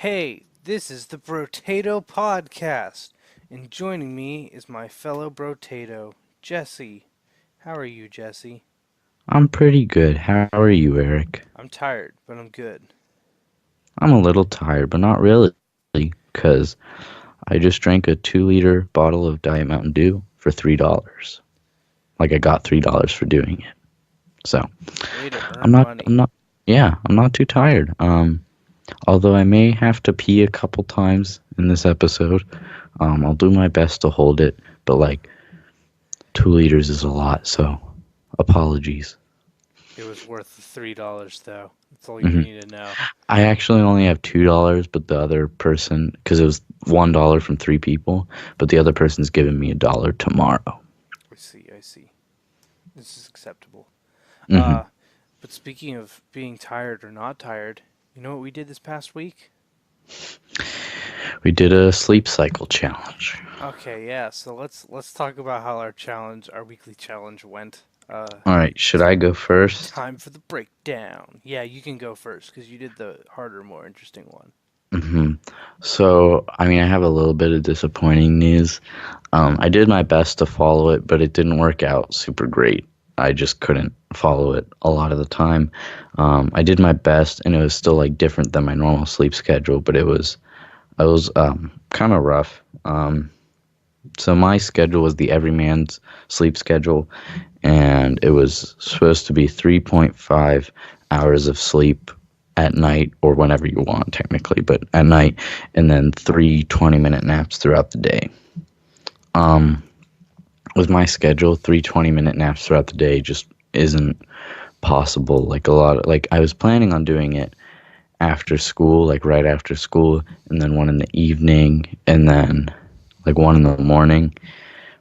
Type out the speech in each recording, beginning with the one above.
Hey, this is the Brotato Podcast, and joining me is my fellow Brotato, Jesse. How are you, Jesse? I'm pretty good. How are you, Eric? I'm tired, but I'm good. I'm a little tired, but not really, because I just drank a 2-liter bottle of Diet Mountain Dew for $3. Like I got $3 for doing it. So Way to I'm earn not. I'm money. not. Yeah, I'm not too tired. Although I may have to pee a couple times in this episode. I'll do my best to hold it, but like 2 liters is a lot, so apologies. It was worth the $3, though. That's all you hmm need to know. I actually only have $2, but the other person, because it was $1 from 3 people, but the other person's giving me $1 tomorrow. I see. This is acceptable. hmm Uh, but speaking of being tired or not tired, you know what we did this past week? We did a sleep cycle challenge. Okay, yeah. So let's talk about how our weekly challenge went. All right, should I go first? Time for the breakdown. Yeah, you can go first because you did the harder, more interesting one. hmm So, I mean, I have a little bit of disappointing news. I did my best to follow it, but it didn't work out super great. I just couldn't follow it a lot of the time. I did my best, and it was still like different than my normal sleep schedule, but it was kind of rough. So my schedule was the everyman's sleep schedule, and it was supposed to be 3.5 hours of sleep at night, or whenever you want, technically, but at night, and then three 20-minute naps throughout the day. Um, with my schedule, three 20-minute naps throughout the day just isn't possible. Like like I was planning on doing it after school, like right after school, and then one in the evening, and then like one in the morning.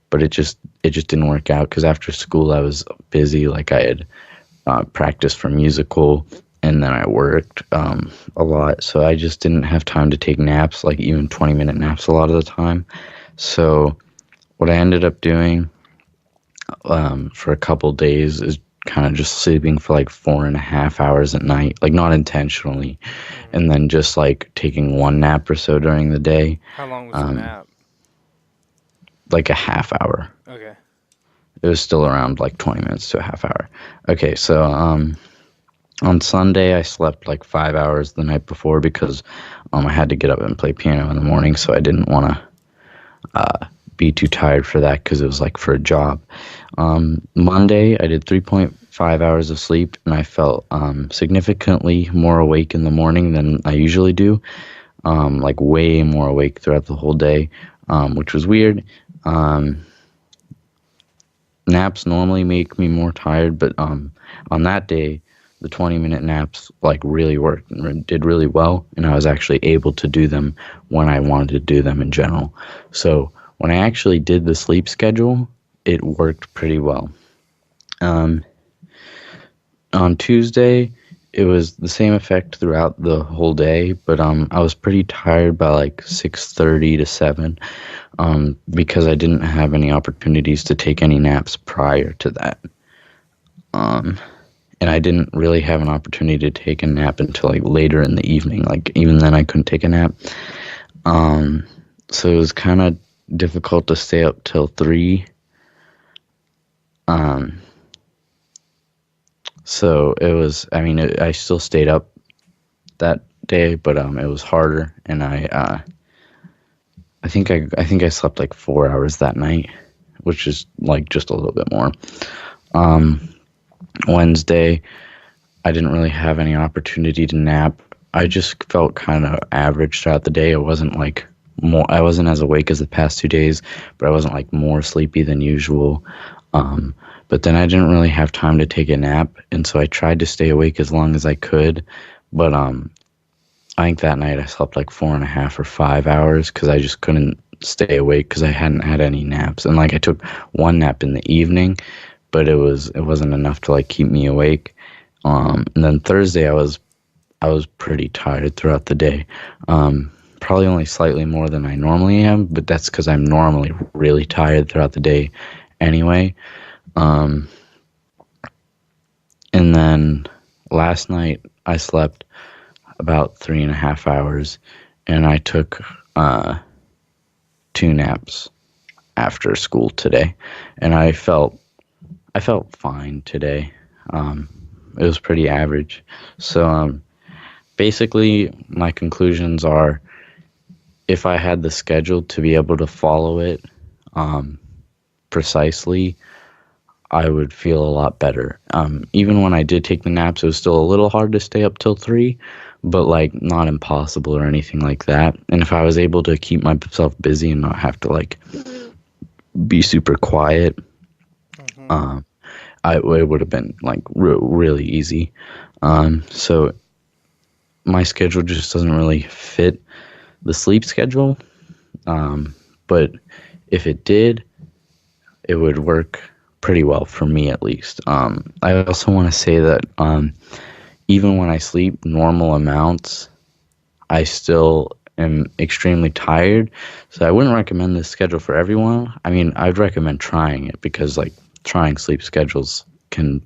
But it just didn't work out because after school I was busy. Like I had practiced for musical, and then I worked a lot, so I just didn't have time to take naps, like even 20-minute naps a lot of the time. So what I ended up doing for a couple days is kind of just sleeping for like 4.5 hours at night, like not intentionally, Hmm. and then just like taking one nap or so during the day, How long was the um, nap? like a half hour. Okay. It was still around like 20 minutes to a half hour. Okay, so on Sunday I slept like 5 hours the night before because I had to get up and play piano in the morning, so I didn't want to be too tired for that because it was like for a job. Monday I did 3.5 hours of sleep, and I felt significantly more awake in the morning than I usually do, like way more awake throughout the whole day, which was weird. Um, Naps normally make me more tired, but on that day, the 20-minute naps like really worked and did really well, and I was actually able to do them when I wanted to do them in general. So when I actually did the sleep schedule, it worked pretty well. Um, on Tuesday, it was the same effect throughout the whole day, but I was pretty tired by like 6:30 to 7, because I didn't have any opportunities to take any naps prior to that. Um, and I didn't really have an opportunity to take a nap until like later in the evening. Like even then, I couldn't take a nap. Um, so it was kind of difficult to stay up till 3. Um, so it was. I mean, I still stayed up that day, but it was harder, and I think I slept like 4 hours that night, which is like just a little bit more. Um, Wednesday, I didn't really have any opportunity to nap. I just felt kind of average throughout the day. I wasn't as awake as the past 2 days, but I wasn't like more sleepy than usual. Um, but then I didn't really have time to take a nap, and so I tried to stay awake as long as I could. But I think that night I slept like 4.5 or 5 hours because I just couldn't stay awake because I hadn't had any naps. And like I took one nap in the evening, but it wasn't enough to like keep me awake. And then Thursday I was pretty tired throughout the day. Probably only slightly more than I normally am, but that's because I'm normally really tired throughout the day anyway. Um, and then last night I slept about 3.5 hours, and I took uh, 2 naps after school today, and I felt fine today. Um, it was pretty average. So basically, my conclusions are if I had the schedule to be able to follow it um, precisely, I would feel a lot better. Even when I did take the naps, it was still a little hard to stay up till 3, but like not impossible or anything like that. And if I was able to keep myself busy and not have to like be super quiet, Mm-hmm. um, it would have been like really easy. So my schedule just doesn't really fit the sleep schedule. But if it did, it would work pretty well for me at least. I also want to say that even when I sleep normal amounts, I still am extremely tired. So I wouldn't recommend this schedule for everyone. I mean, I'd recommend trying it because like trying sleep schedules can't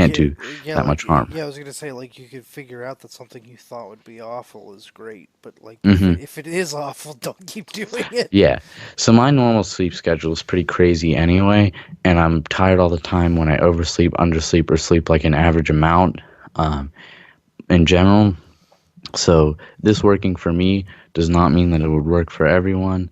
Yeah, do yeah, that like much harm. yeah, I was gonna say like you could figure out that something you thought would be awful is great, but like Hmm. if it is awful, don't keep doing it. Yeah. So my normal sleep schedule is pretty crazy anyway, and I'm tired all the time when I oversleep, undersleep, or sleep like an average amount in general. So this working for me does not mean that it would work for everyone.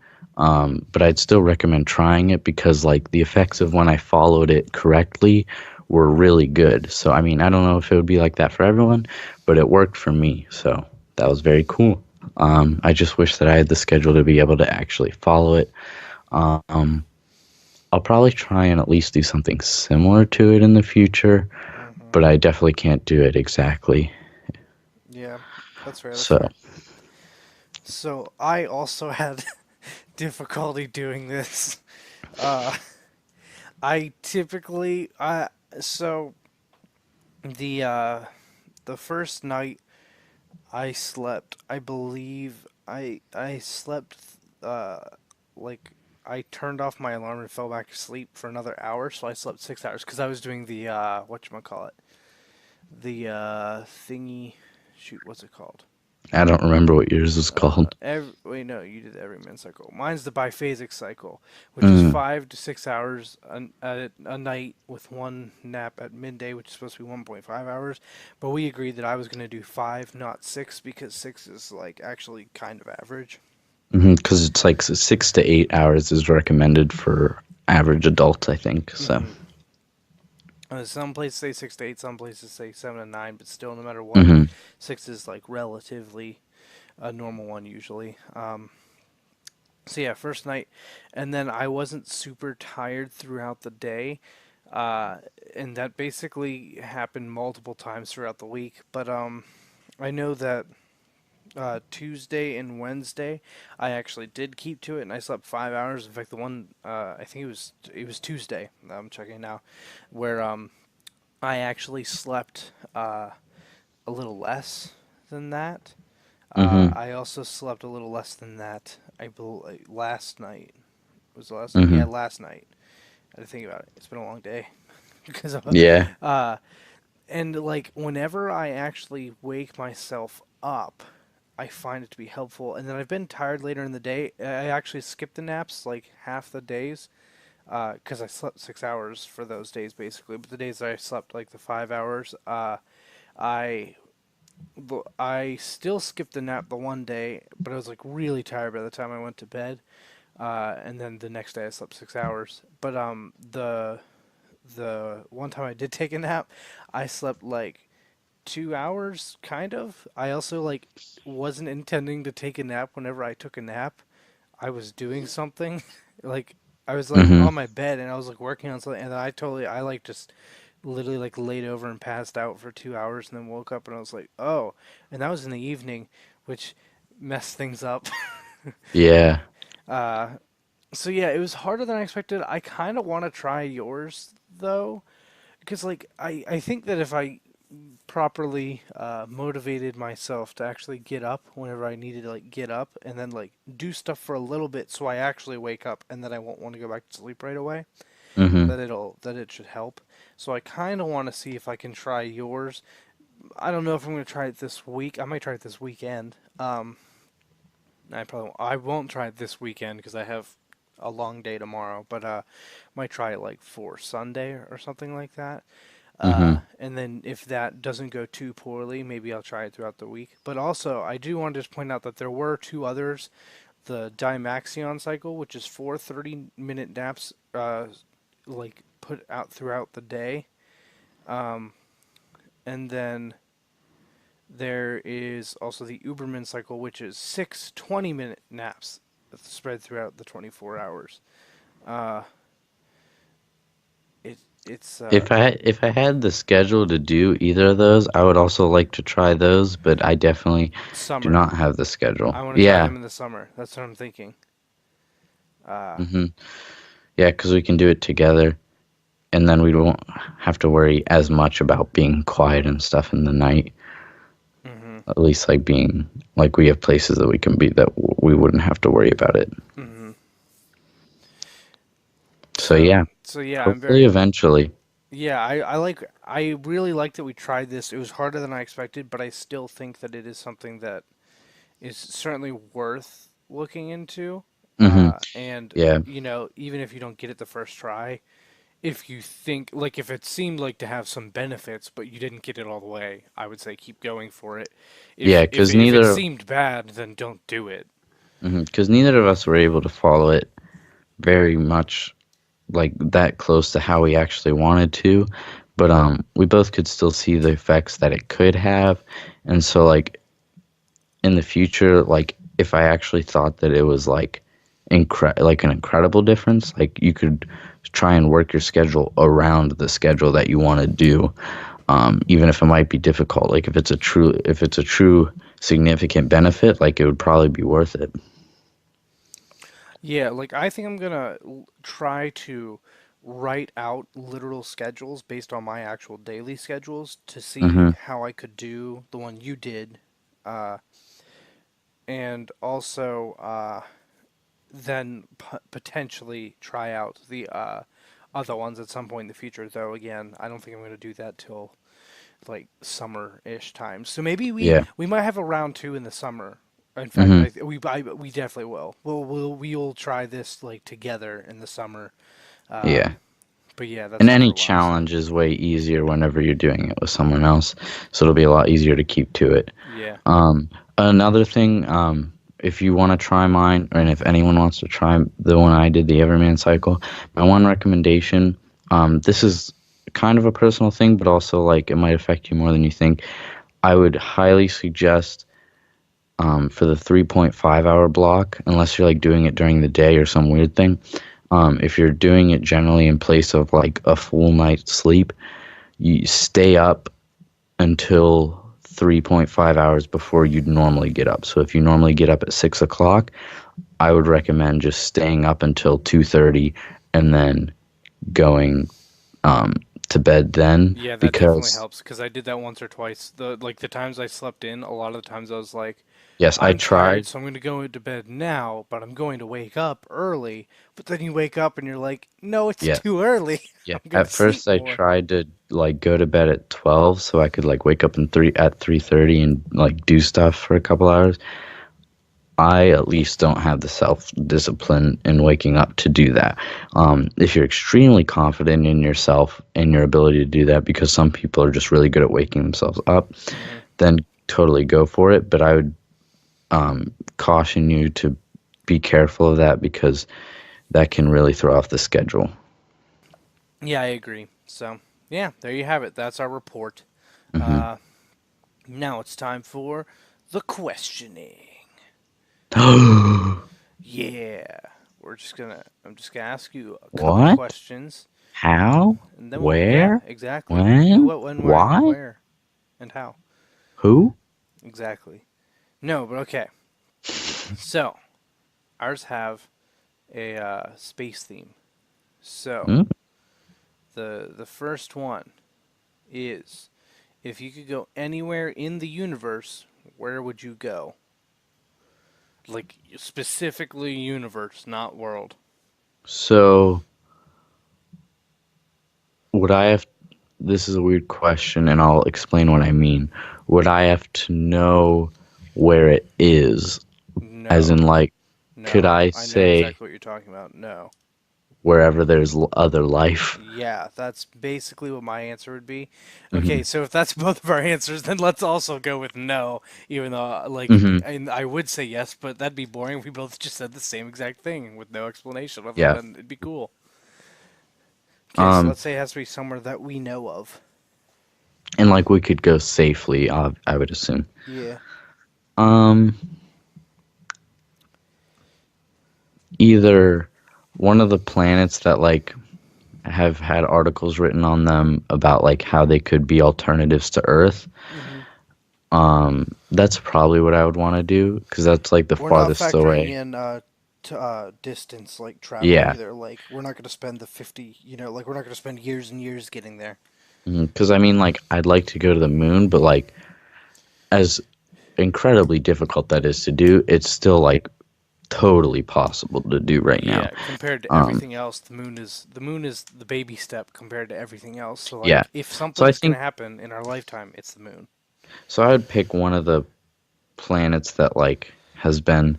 But I'd still recommend trying it because like the effects of when I followed it correctly were really good. So I mean, I don't know if it would be like that for everyone, but it worked for me. So that was very cool. I just wish that I had the schedule to be able to actually follow it. Um, I'll probably try and at least do something similar to it in the future, Hmm. but I definitely can't do it exactly. Yeah, that's fair. That's So, fair. So I also had difficulty doing this. Uh, I typically so the uh the first night I slept, I believe I slept uh like I turned off my alarm and fell back asleep for another hour, so I slept 6 hours because I was doing the whatchamacallit, the thingy. Shoot, what's it called? I don't remember what yours is called. Wait, no, you did the every minute cycle. Mine's the biphasic cycle, which is Mm, 5 to 6 hours a night with one nap at midday, which is supposed to be 1.5 hours. But we agreed that I was going to do 5, not 6, because 6 is like actually kind of average. because it's like 6 to 8 hours is recommended for average adults, I think. So, Hmm. Some places say 6 to 8, some places say 7 to 9, but still, no matter what, hmm 6 is like relatively a normal one usually. So yeah, first night, and then I wasn't super tired throughout the day, uh, and that basically happened multiple times throughout the week. But I know that Tuesday and Wednesday, I actually did keep to it, and I slept 5 hours. In fact, the one I think it was Tuesday. I'm checking now, where I actually slept a little less than that. hmm I also slept a little less than that. I believe last night was the last night. Yeah, hmm last night. I had to think about it. It's been a long day because of, yeah, uh, and like whenever I actually wake myself up, I find it to be helpful. And then I've been tired later in the day. I actually skip the naps like half the days because I slept 6 hours for those days basically. But the days that I slept like the 5 hours, I I still skipped the nap the one day, but I was like really tired by the time I went to bed. And then the next day I slept 6 hours. But the one time I did take a nap, I slept like 2 hours, kind of. I also like wasn't intending to take a nap. Whenever I took a nap, I was doing something. Like I was like hmm on my bed and I was like working on something, and then I like just literally like laid over and passed out for 2 hours, and then woke up and I was like, oh, and that was in the evening, which messed things up. yeah, uh, so yeah, it was harder than I expected. I kind of want to try yours though, because like I think that if I properly motivated myself to actually get up whenever I needed to like get up and then like do stuff for a little bit so I actually wake up and then I won't want to go back to sleep right away, hmm that it should help. So I kind of want to see if I can try yours. I don't know if I'm going to try it this week. I might try it this weekend. I won't try it this weekend because I have a long day tomorrow, but might try it like for Sunday or something like that. Mm-hmm. And then if that doesn't go too poorly, maybe I'll try it throughout the week. But also, I do want to just point out that there were two others: the Dimaxion cycle, which is four 30-minute naps, like put out throughout the day, um, and then there is also the Uberman cycle, which is six 20-minute naps spread throughout the 24 hours. Uh, it's If I had the schedule to do either of those, I would also like to try those, but I definitely do summer. not have the schedule. I want to try Yeah. them in the summer. That's what I'm thinking. Uh, Mm-hmm. Yeah, because we can do it together, and then we won't have to worry as much about being quiet and stuff in the night. hmm At least like being like we have places that we can be that we wouldn't have to worry about it. hmm So So yeah, so yeah, I'm hopefully very eventually. yeah. I really like that we tried this. It was harder than I expected, but I still think that it is something that is certainly worth looking into. Hmm. And Yeah, even if you don't get it the first try, if you think like if it seemed like to have some benefits, but you didn't get it all the way, I would say keep going for it. yeah, If it seemed bad, then don't do it. because neither of us were able to follow it very much like that close to how we actually wanted to, but we both could still see the effects that it could have, and so like in the future, like if I actually thought that it was like like an incredible difference, like you could try and work your schedule around the schedule that you want to do, even if it might be difficult. Like if it's a true significant benefit, like it would probably be worth it. Yeah, like I think I'm gonna try to write out literal schedules based on my actual daily schedules to see Hmm. how I could do the one you did, uh, and also then potentially try out the other ones at some point in the future. Though again, I don't think I'm gonna do that till like summer-ish time. So maybe Yeah. we might have a round two in the summer. In fact, Hmm. we definitely will. We'll try this like together in the summer. Uh, Yeah. but yeah, that's And for any a while. So challenge is way easier whenever you're doing it with someone else, so it'll be a lot easier to keep to it. yeah. Another thing, if you want to try mine, and if anyone wants to try the one I did, the Everman cycle, my one recommendation, this is kind of a personal thing, but also like it might affect you more than you think. I would highly suggest for the 3.5 hour block, unless you're like doing it during the day or some weird thing. If you're doing it generally in place of like a full night's sleep, you stay up until 3.5 hours before you'd normally get up. So if you normally get up at 6 o'clock, I would recommend just staying up until 2:30 and then going um, to bed then Yeah, that definitely because helps because I did that once or twice. The times I slept in, a lot of the times I was like, yes, I I'm tired, tried. so I'm going to go into bed now, but I'm going to wake up early. But then you wake up and you're like, no, it's Yeah, too early. yeah. I'm going to At sleep first I more. tried to like go to bed at 12 so I could like wake up in 3 at 3:30 and like do stuff for a couple hours. I at least don't have the self discipline in waking up to do that. If you're extremely confident in yourself and your ability to do that, because some people are just really good at waking themselves up, hmm then totally go for it. But I would caution you to be careful of that because that can really throw off the schedule. Yeah, I agree. So, yeah, there you have it. That's our report. Hmm. Uh, Now it's time for the questioning. Yeah, I'm just gonna ask you a couple What? questions, How? and then yeah, Where? exactly. Who, When? what, when, Why? where, and how. Who? Exactly. No, but okay. So ours have a space theme. So Mm. the first one is if you could go anywhere in the universe, where would you go? Like specifically universe, not world. So, would I have this is a weird question, and I'll explain what I mean. Would I have to know where it is? As in, No. like, could No. I I know say exactly what you're talking about. No. wherever there's other life? Yeah, that's basically what my answer would be. Okay, Hmm. so if that's both of our answers, then let's also go with no, even though, Hmm. and I would say yes, but that'd be boring if we both just said the same exact thing with no explanation other Yeah. than it'd be cool. Okay, so Um, let's say it has to be somewhere that we know of. and like we could go safely, I would assume. Yeah. Um, Either one of the planets that like have had articles written on them about like how they could be alternatives to Earth. Hmm. That's probably what I would want to do because that's like the We're not farthest factoring away. in distance, like travel Yeah, either. Like, we're not going to spend the 50, like, we're not going to spend years and years getting there. because I mean, like, I'd like to go to the moon, but like, as incredibly difficult that is to do, it's still like totally possible to do right now. Yeah, compared to Um, everything else, the moon is the baby step compared to everything else. So yeah. like if So I something's gonna think happen in our lifetime, it's the moon. so. I would pick one of the planets that like has been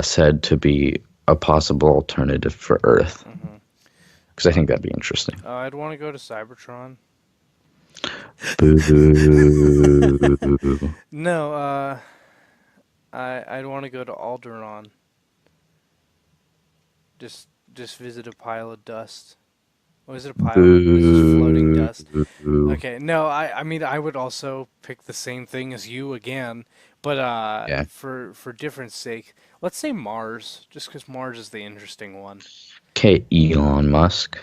said to be a possible alternative for Earth Hmm. because I think that'd be interesting. I'd want to go to Cybertron. Boo. No, I'd want to go to Alderaan. Just visit a pile of dust. Was it a pile? It was just floating Boo. dust. Okay, no, I mean I would also pick the same thing as you again, but Yeah. for difference sake, let's say Mars, just because Mars is the interesting one. Okay, Elon Musk.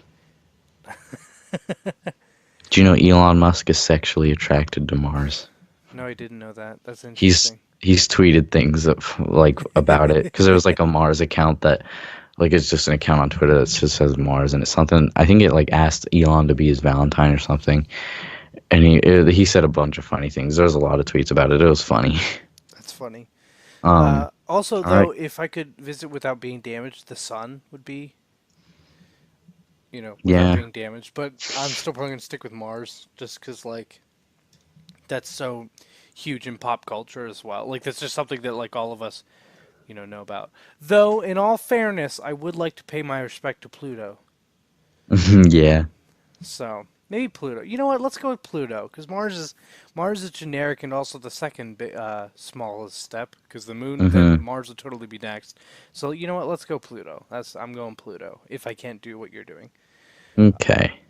Do you know Elon Musk is sexually attracted to Mars? No, I didn't know that. That's He's interesting. he's tweeted things like about it because there was like a Mars account that like it's just an account on Twitter that just says Mars and it's something I think it like asked Elon to be his Valentine or something and he said a bunch of funny things. There was a lot of tweets about it. It was funny. That's funny. Um. Also, All right. though, if I could visit without being damaged, the sun would be, without Yeah. being damaged. But I'm still probably gonna stick with Mars, just because like that's so huge in pop culture as well. Like that's just something that like all of us, know about. Though, in all fairness, I would like to pay my respect to Pluto. Yeah. So maybe Pluto. You know what? Let's go with Pluto because Mars is generic and also the second smallest step because the moon. Then Mm-hmm. Mars would totally be next. So you know what? Let's go Pluto. I'm going Pluto if I can't do what you're doing. Okay.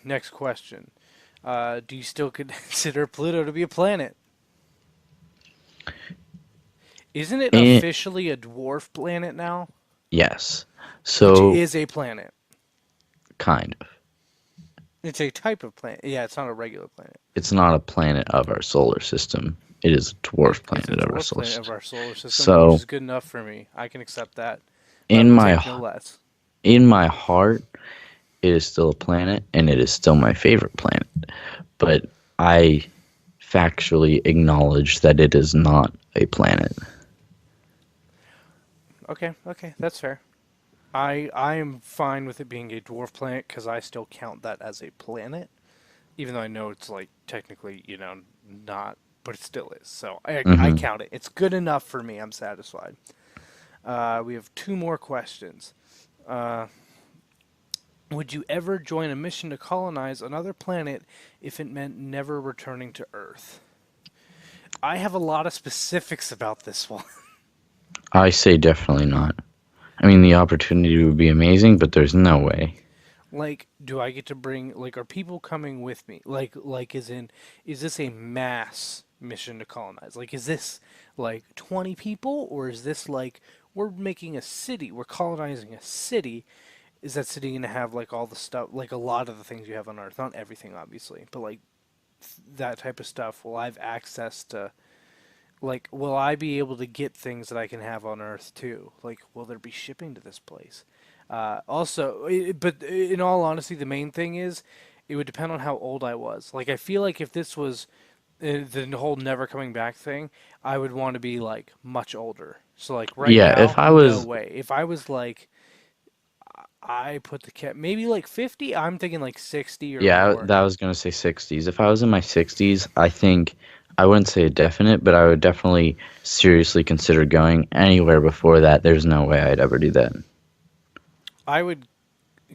Next question. Do you still consider Pluto to be a planet? Isn't it And officially a dwarf planet now? yes. Which So is a planet. kind of. It's a type of planet. Yeah, it's not a regular planet. It's not a planet of our solar system. It is a dwarf It's a planet of our dwarf solar planet of system. our solar system, which So is good enough for me. I can accept that, but I in will my take no less. in my heart, it is still a planet, and it is still my favorite planet. But I factually acknowledge that it is not a planet. Okay, that's fair. I am fine with it being a dwarf planet because I still count that as a planet, even though I know it's like technically, not, but it still is. So I Hmm. count it. It's good enough for me. I'm satisfied. We have two more questions. Uh, would you ever join a mission to colonize another planet if it meant never returning to Earth? I have a lot of specifics about this one. I say definitely not. I mean, the opportunity would be amazing, but there's no way. Like, do I get to bring like are people coming with me? Like is this a mass mission to colonize? Like is this like 20 people or is this like we're making a city, we're colonizing a city? Is that city going to have like all the stuff, like a lot of the things you have on Earth, not everything obviously, but like that type of stuff? Will I have access to like will I be able to get things that I can have on Earth too? Like will there be shipping to this place? But in all honesty, the main thing is it would depend on how old I was. Like, I feel like if this was the whole never coming back thing, I would want to be like much older. So, like, right Yeah, now, if I no was, way. If I was like, I put the cat maybe like 50, I'm thinking like 60 or yeah, more. that was gonna say 60s. If I was in my 60s, I think I wouldn't say a definite, but I would definitely seriously consider going anywhere before that. There's no way I'd ever do that. I would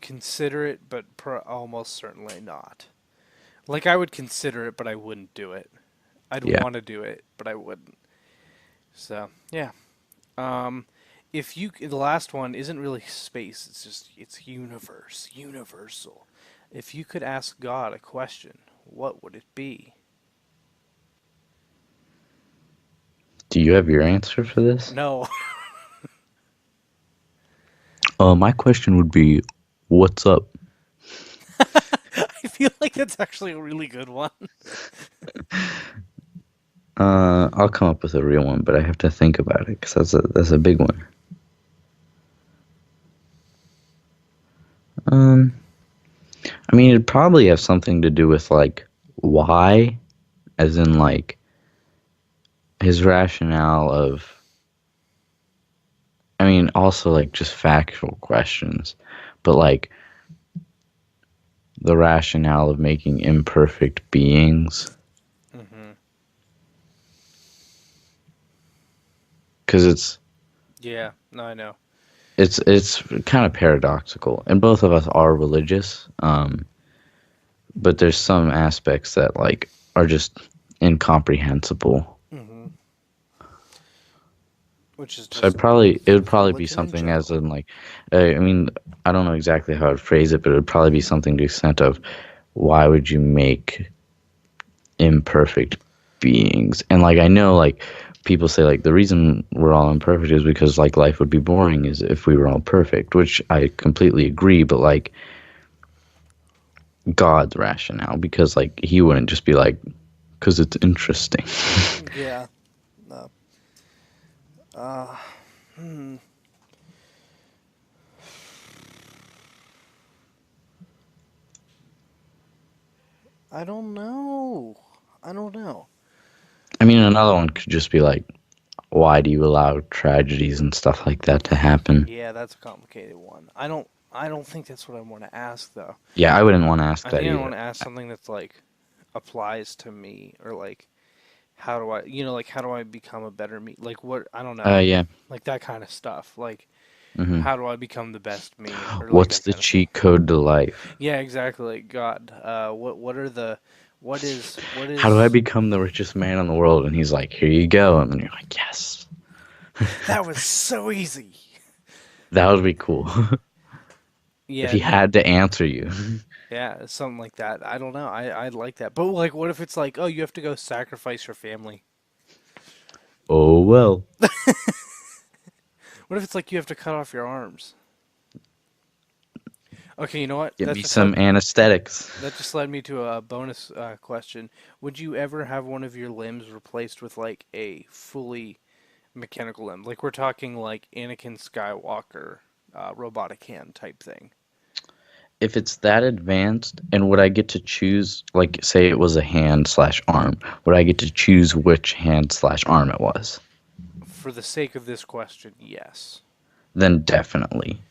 consider it, but almost certainly not. Like I would consider it, but I wouldn't do it. I'd Yeah. want to do it, but I wouldn't. So yeah. Um, if you the last one isn't really space. It's universe, universal. If you could ask God a question, what would it be? Do you have your answer for this? No, My question would be, what's up? I feel like that's actually a really good one. I'll come up with a real one, but I have to think about it because that's a big one. Um, I mean, it'd probably have something to do with like why, as in like his rationale of. I mean, also like just factual questions, but like the rationale of making imperfect beings, Hmm. because it's Yeah, no, I know. it's kind of paradoxical, and both of us are religious, but there's some aspects that like are just incomprehensible. Hmm. Which is So just it would probably be religion in something as general. in like, I mean, I don't know exactly how I'd phrase it, but it would probably be something to the extent of, why would you make imperfect beings? And like I know like people say like the reason we're all imperfect is because like life would be boring is if we were all perfect, which I completely agree, but like God's rationale, because like he wouldn't just be like, because it's interesting. Yeah. No. Uh, hmm. I don't know. I don't know. I mean, another one could just be like, why do you allow tragedies and stuff like that to happen? Yeah, that's a complicated one. I don't think that's what I want to ask though. Yeah, I wouldn't want to ask I that think I either. want to ask something that's like applies to me or like how do I, like how do I become a better me? Like what, I don't know. Yeah. Like that kind of stuff. Like hmm how do I become the best me or like What's that the kind of stuff. cheat code to life? Yeah, exactly. Like God, what are the what How do I is become the richest man in the world? And he's like, here you go. And then you're like, yes, that was so easy. that would be cool. If Yeah, he no. had to answer you. Yeah, something like that. I don't know. I'd like that. But like what if it's like, "Oh, you have to go sacrifice your family." Oh, well. What if it's like you have to cut off your arms? Okay, you know what? Get me some anesthetics. That just led me to a bonus question. Would you ever have one of your limbs replaced with like a fully mechanical limb? Like we're talking like Anakin Skywalker robotic hand type thing. If it's that advanced, and would I get to choose, like, say it was a hand slash arm, would I get to choose which hand slash arm it was? For the sake of this question, yes. Then definitely.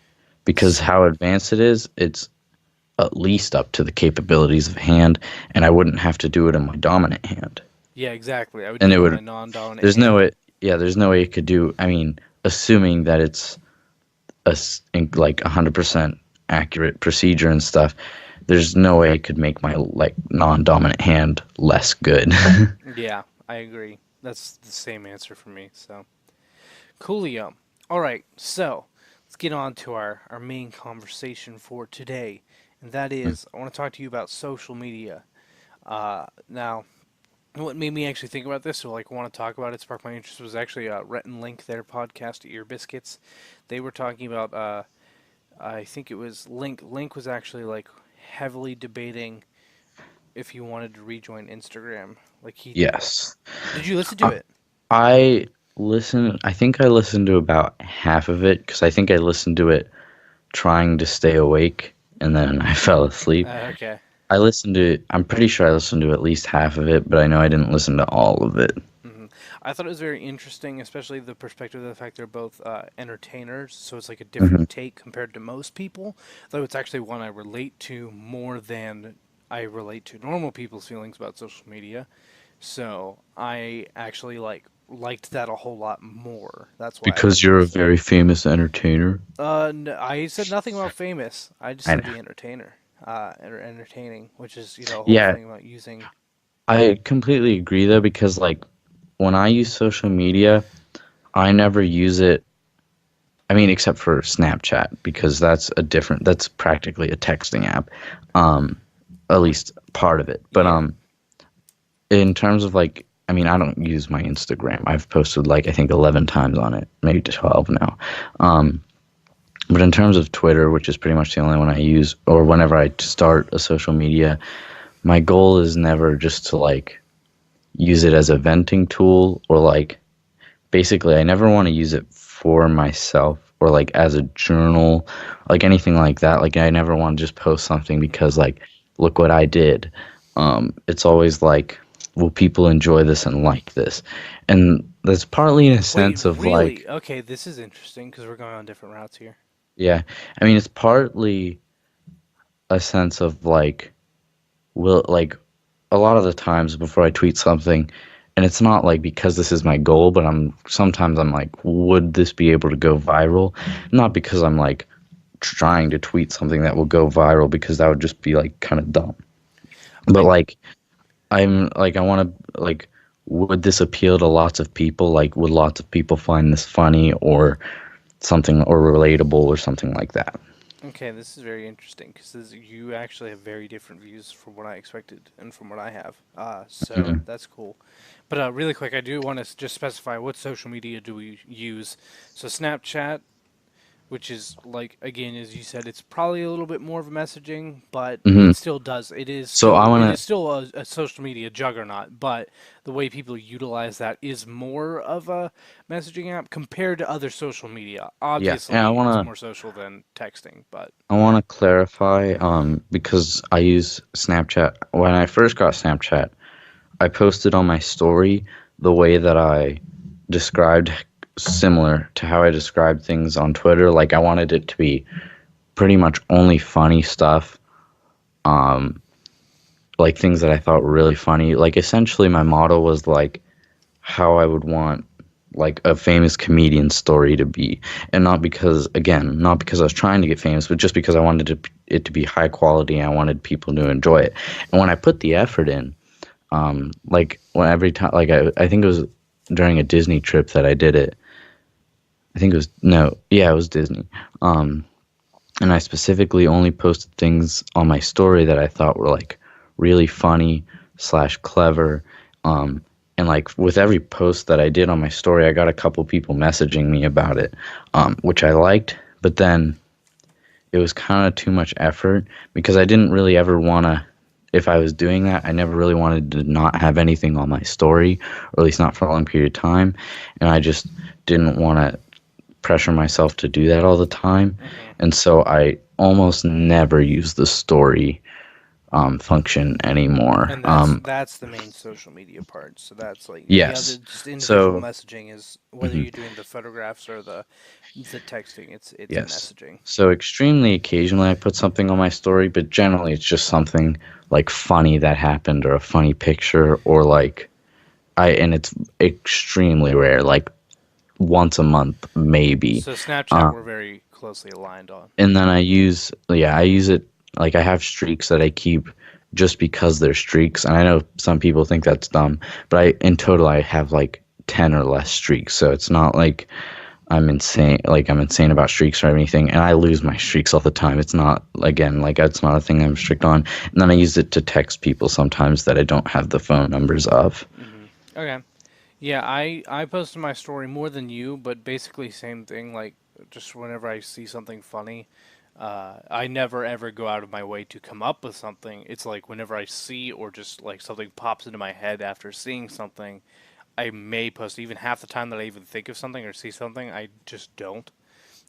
Because S- how advanced it is, it's at least up to the capabilities of a hand, and I wouldn't have to do it in my dominant hand. Yeah, exactly. I would And do it it on would, my non-dominant there's no hand. way, yeah, there's no way it could do, I mean, assuming that it's like 100% accurate procedure and stuff, there's no way it could make my like non-dominant hand less good. Yeah, I agree. That's the same answer for me. So, coolio. All right, so let's get on to our main conversation for today, and that is I want to talk to you about social media. Now, what made me actually think about this or like want to talk about it, sparked my interest, was actually Rhett and Link, their podcast, Ear Biscuits. They were talking about, I think it was Link. Link was actually like heavily debating if he wanted to rejoin Instagram. Like he, Yes. did you listen to I, it? I think I listened to about half of it because I think I listened to it trying to stay awake and then I fell asleep. Okay. I'm pretty sure I listened to at least half of it, but I know I didn't listen to all of it. I thought it was very interesting, especially the perspective of the fact they're both entertainers, so it's like a hmm different take compared to most people. Though it's actually one I relate to more than I relate to normal people's feelings about social media. So I actually liked that a whole lot more. That's why I Because like you're a posting. very famous entertainer. I said nothing about famous. I just I said know. the entertainer, or entertaining, which is a whole Yeah, thing about using. I completely agree though because like when I use social media, I never use it. I mean, except for Snapchat because that's practically a texting app. Um, at least part of it. But Yeah. in terms of like, I mean, I don't use my Instagram. I've posted like I think 11 times on it, maybe to 12 now. Um, but in terms of Twitter, which is pretty much the only one I use, or whenever I start a social media, my goal is never just to like use it as a venting tool or like basically I never want to use it for myself or like as a journal, like anything like that. Like I never want to just post something because Hmm. like look what I did. It's always like, will people enjoy this and like this? And that's partly in a Wait, sense of really? like, Okay, this is interesting because we're going on different routes here. yeah, I mean it's partly a sense of like, will like a lot of the times before I tweet something, and it's not like because this is my goal, but I'm like, would this be able to go viral? Not because I'm like trying to tweet something that will go viral because that would just be like kind of dumb. But I like I'm like I want to like would this appeal to lots of people? Like would lots of people find this funny or something or relatable or something like that? Okay, this is very interesting because you actually have very different views from what I expected and from what I have. So Mhm. that's cool. But really quick, I do want to just specify what social media do we use. So Snapchat, which is like again, as you said, it's probably a little bit more of a messaging, but Mhm. it still does. It is So I still want it to is still a social media juggernaut, but the way people utilize that is more of a messaging app compared to other social media. yeah, and Obviously, it's more social than texting, but I want to clarify because I use Snapchat. When I first got Snapchat, I posted on my story the way that I described similar to how I described things on Twitter. Like I wanted it to be pretty much only funny stuff, um, like things that I thought were really funny. Like essentially my motto was like how I would want like a famous comedian story to be, and not because again, not because I was trying to get famous, but just because I wanted it to be high quality and I wanted people to enjoy it. And when I put the effort in, like when every time, like I think it was during a Disney trip that I did it. I think it was no, yeah, it was Disney. Um, and I specifically only posted things on my story that I thought were like really funny slash clever. Um, and like with every post that I did on my story, I got a couple people messaging me about it, which I liked. But then it was kind of too much effort because I didn't really ever want to. If I was doing that, I never really wanted to not have anything on my story, or at least not for a long period of time. And I just didn't want to pressure myself to do that all the time. hmm And so I almost never use the story function anymore. and that's the main social media part. So that's like the other Yes. just individual So, messaging is whether mhm, you're doing the photographs or the texting. It's yes. messaging. So extremely occasionally I put something on my story, but generally it's just something like funny that happened or a funny picture or like and it's extremely rare, like once a month maybe. So Snapchat, Uh, we're very closely aligned on. and then I use it like I have streaks that I keep just because they're streaks. And I know some people think that's dumb, but in total I have like 10 or less streaks. So it's not like I'm insane about streaks or anything. And I lose my streaks all the time. It's not, again, like that's not a thing I'm strict on. And then I use it to text people sometimes that I don't have the phone numbers of. Okay. Yeah, I posted my story more than you, but basically same thing. Like just whenever I see something funny, I never ever go out of my way to come up with something. It's like whenever I see or just like something pops into my head after seeing something, I may post. Even half the time that I even think of something or see something, I just don't.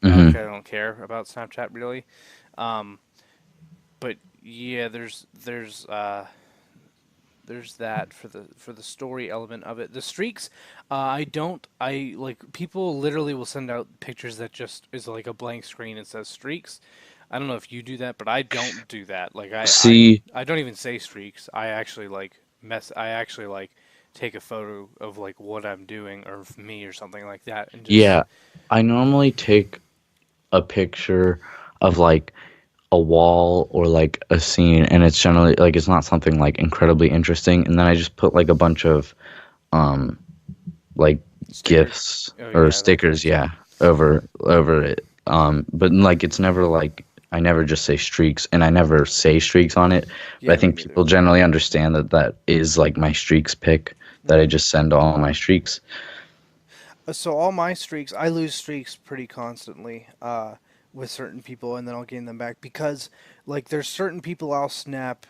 Hmm. 'Cause I don't care about Snapchat really. Um, but yeah, there's that for the story element of it. The streaks, I don't. I like people literally will send out pictures that just is like a blank screen and says streaks. I don't know if you do that, but I don't do that. Like See, I don't even say streaks. I actually like take a photo of like what I'm doing or of me or something like that, and just Yeah, I normally take a picture of like a wall or like a scene, and it's generally like it's not something like incredibly interesting, and then I just put like a bunch of um like stickers. gifs Oh or yeah, that kind of stickers, stuff. yeah, over it. But like it's never like I never just say streaks, and I never say streaks on it. But I Yeah, me think neither. people generally understand that that is like my streaks pick, that I Hmm. just send all my streaks. So all my streaks, I lose streaks pretty constantly with certain people, and then I'll gain them back because like there's certain people I'll snap.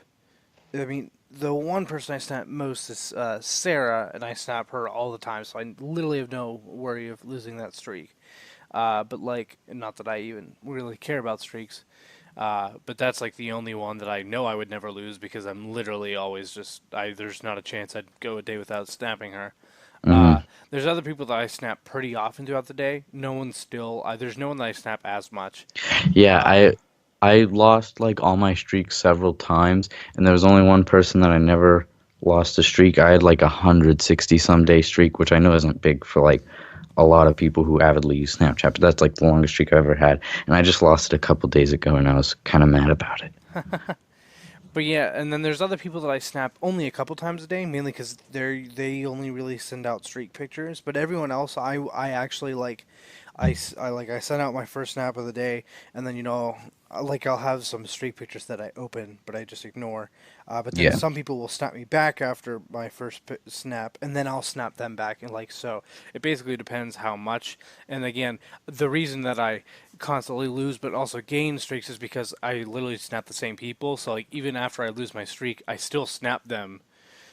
I mean, the one person I snap most is Sarah, and I snap her all the time, so I literally have no worry of losing that streak. But like, not that I even really care about streaks. But that's like the only one that I know I would never lose because I'm literally always just I. There's not a chance I'd go a day without snapping her. Hmm. There's other people that I snap pretty often throughout the day. No one still. There's no one that I snap as much. Yeah, Uh, I lost like all my streaks several times, and there was only one person that I never lost a streak. I had like 160 some day streak, which I know isn't big for like a lot of people who avidly use Snapchat, but that's like the longest streak I've ever had. And I just lost it a couple days ago, and I was kind of mad about it. but yeah, and then there's other people that I snap only a couple times a day, mainly because they only really send out streak pictures. But everyone else, I actually like, I send out my first snap of the day, and then like I'll have some streak pictures that I open, but I just ignore. But then Yeah. some people will snap me back after my first snap, and then I'll snap them back, and like so, it basically depends how much. And again, the reason that I constantly lose but also gain streaks is because I literally snap the same people. So like even after I lose my streak, I still snap them.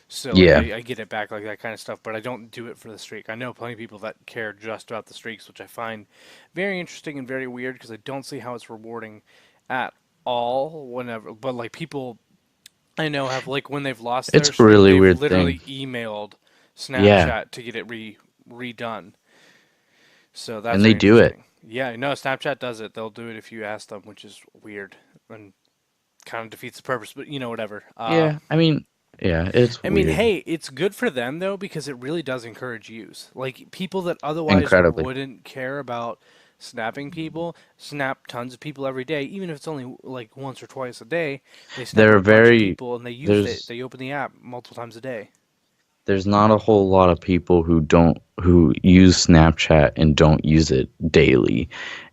So like Yeah. I get it back like that kind of stuff, but I don't do it for the streak. I know plenty of people that care just about the streaks, which I find very interesting and very weird because I don't see how it's rewarding at all whenever but like people I know have like when they've lost It's their a streak, really they've weird thing. literally emailed Yeah. Snapchat to get it redone. So that's And they very do it. interesting. Yeah, no, Snapchat does it. They'll do it if you ask them, which is weird and kind of defeats the purpose. But whatever. Yeah. I mean, yeah, it's I mean, weird. hey, it's good for them though because it really does encourage use. Like people that otherwise Incredibly. wouldn't care about snapping people, snap tons of people every day, even if it's only like once or twice a day. They snap a They're bunch of very, people and they use it. there's They open the app multiple times a day. there's not a whole lot of people who use Snapchat and don't use it daily.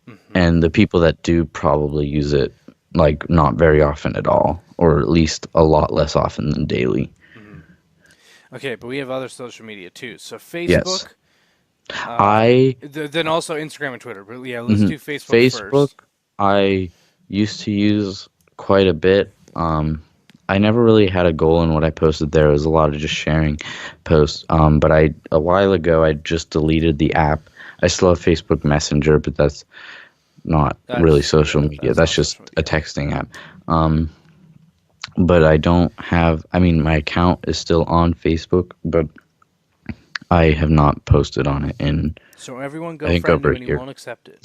Hmm. And the people that do probably use it like not very often at all, or at least a lot less often than daily. Hmm. Okay, but we have other social media too. So Yes. Facebook, uh, I then also Instagram and Twitter. But yeah, let's mhm. do Facebook Facebook first. I used to use quite a bit. I never really had a goal in what I posted there. It was a lot of just sharing posts. But I a while ago I just deleted the app. I still have Facebook Messenger, but that's not really That's social yeah, media. that's That's not just social a media. texting app. Um, but I don't have. I mean, my account is still on Facebook, but I have not posted on it in So everyone I go think friend over him a and he year. won't accept it.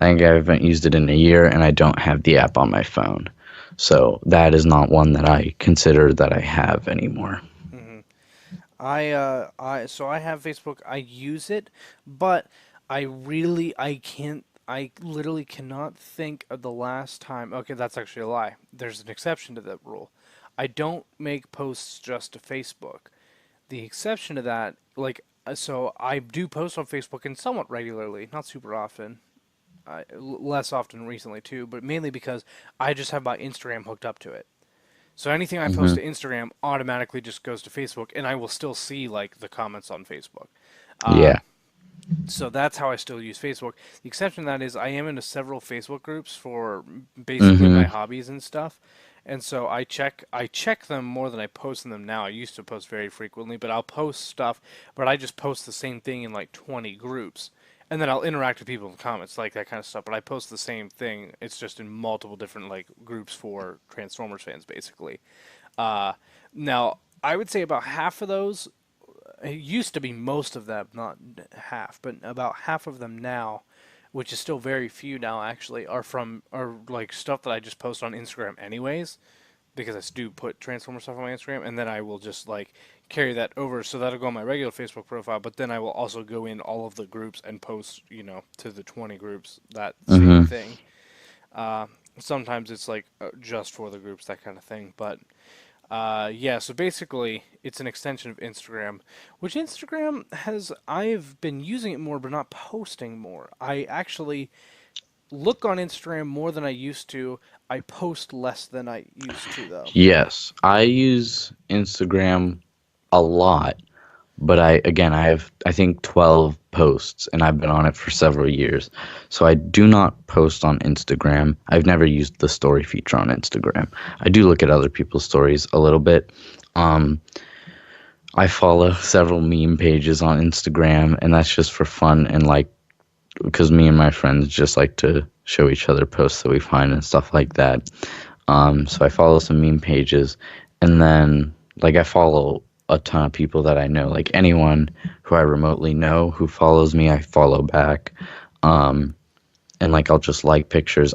I think I haven't used it in a year, and I don't have the app on my phone. So that is not one that I consider that I have anymore. Hmm. So I have Facebook. I use it, but I can't. I literally cannot think of the last time. Okay, that's actually a lie. There's an exception to that rule. I don't make posts just to Facebook. The exception to that, so I do post on Facebook and somewhat regularly, not super often. Less often recently too, but mainly because I just have my Instagram hooked up to it. So anything I post Hmm. to Instagram automatically just goes to Facebook, and I will still see like the comments on Facebook. Uh, Yeah. so that's how I still use Facebook. The exception to that is I am into several Facebook groups for basically my Hmm. hobbies and stuff. And so I check them more than I post in them now. I used to post very frequently, but I'll post stuff, but I just post the same thing in like 20 groups. And then I'll interact with people in the comments, like that kind of stuff. But I post the same thing. It's just in multiple different like groups for Transformers fans, basically. Uh, Now, I would say about half of those, it used to be most of them, not half, but about half of them now, which is still very few now actually, are like stuff that I just post on Instagram anyways, because I do put Transformer stuff on my Instagram, and then I will just like carry that over, so that'll go on my regular Facebook profile, but then I will also go in all of the groups and post, to the 20 groups, that same Mm-hmm. thing. Uh, Sometimes it's like just for the groups, that kind of thing. But yeah, so basically, it's an extension of Instagram, which I've been using it more, but not posting more. I actually look on Instagram more than I used to. I post less than I used to, though. Yes, I use Instagram a lot, but I have I think 12 posts and I've been on it for several years. So I do not post on Instagram. I've never used the story feature on Instagram. I do look at other people's stories a little bit. Um, I follow several meme pages on Instagram, and that's just for fun and like because me and my friends just like to show each other posts that we find and stuff like that. So I follow some meme pages, and then like I follow a ton of people that I know. Like anyone who I remotely know who follows me, I follow back. Um, and like I'll just like pictures.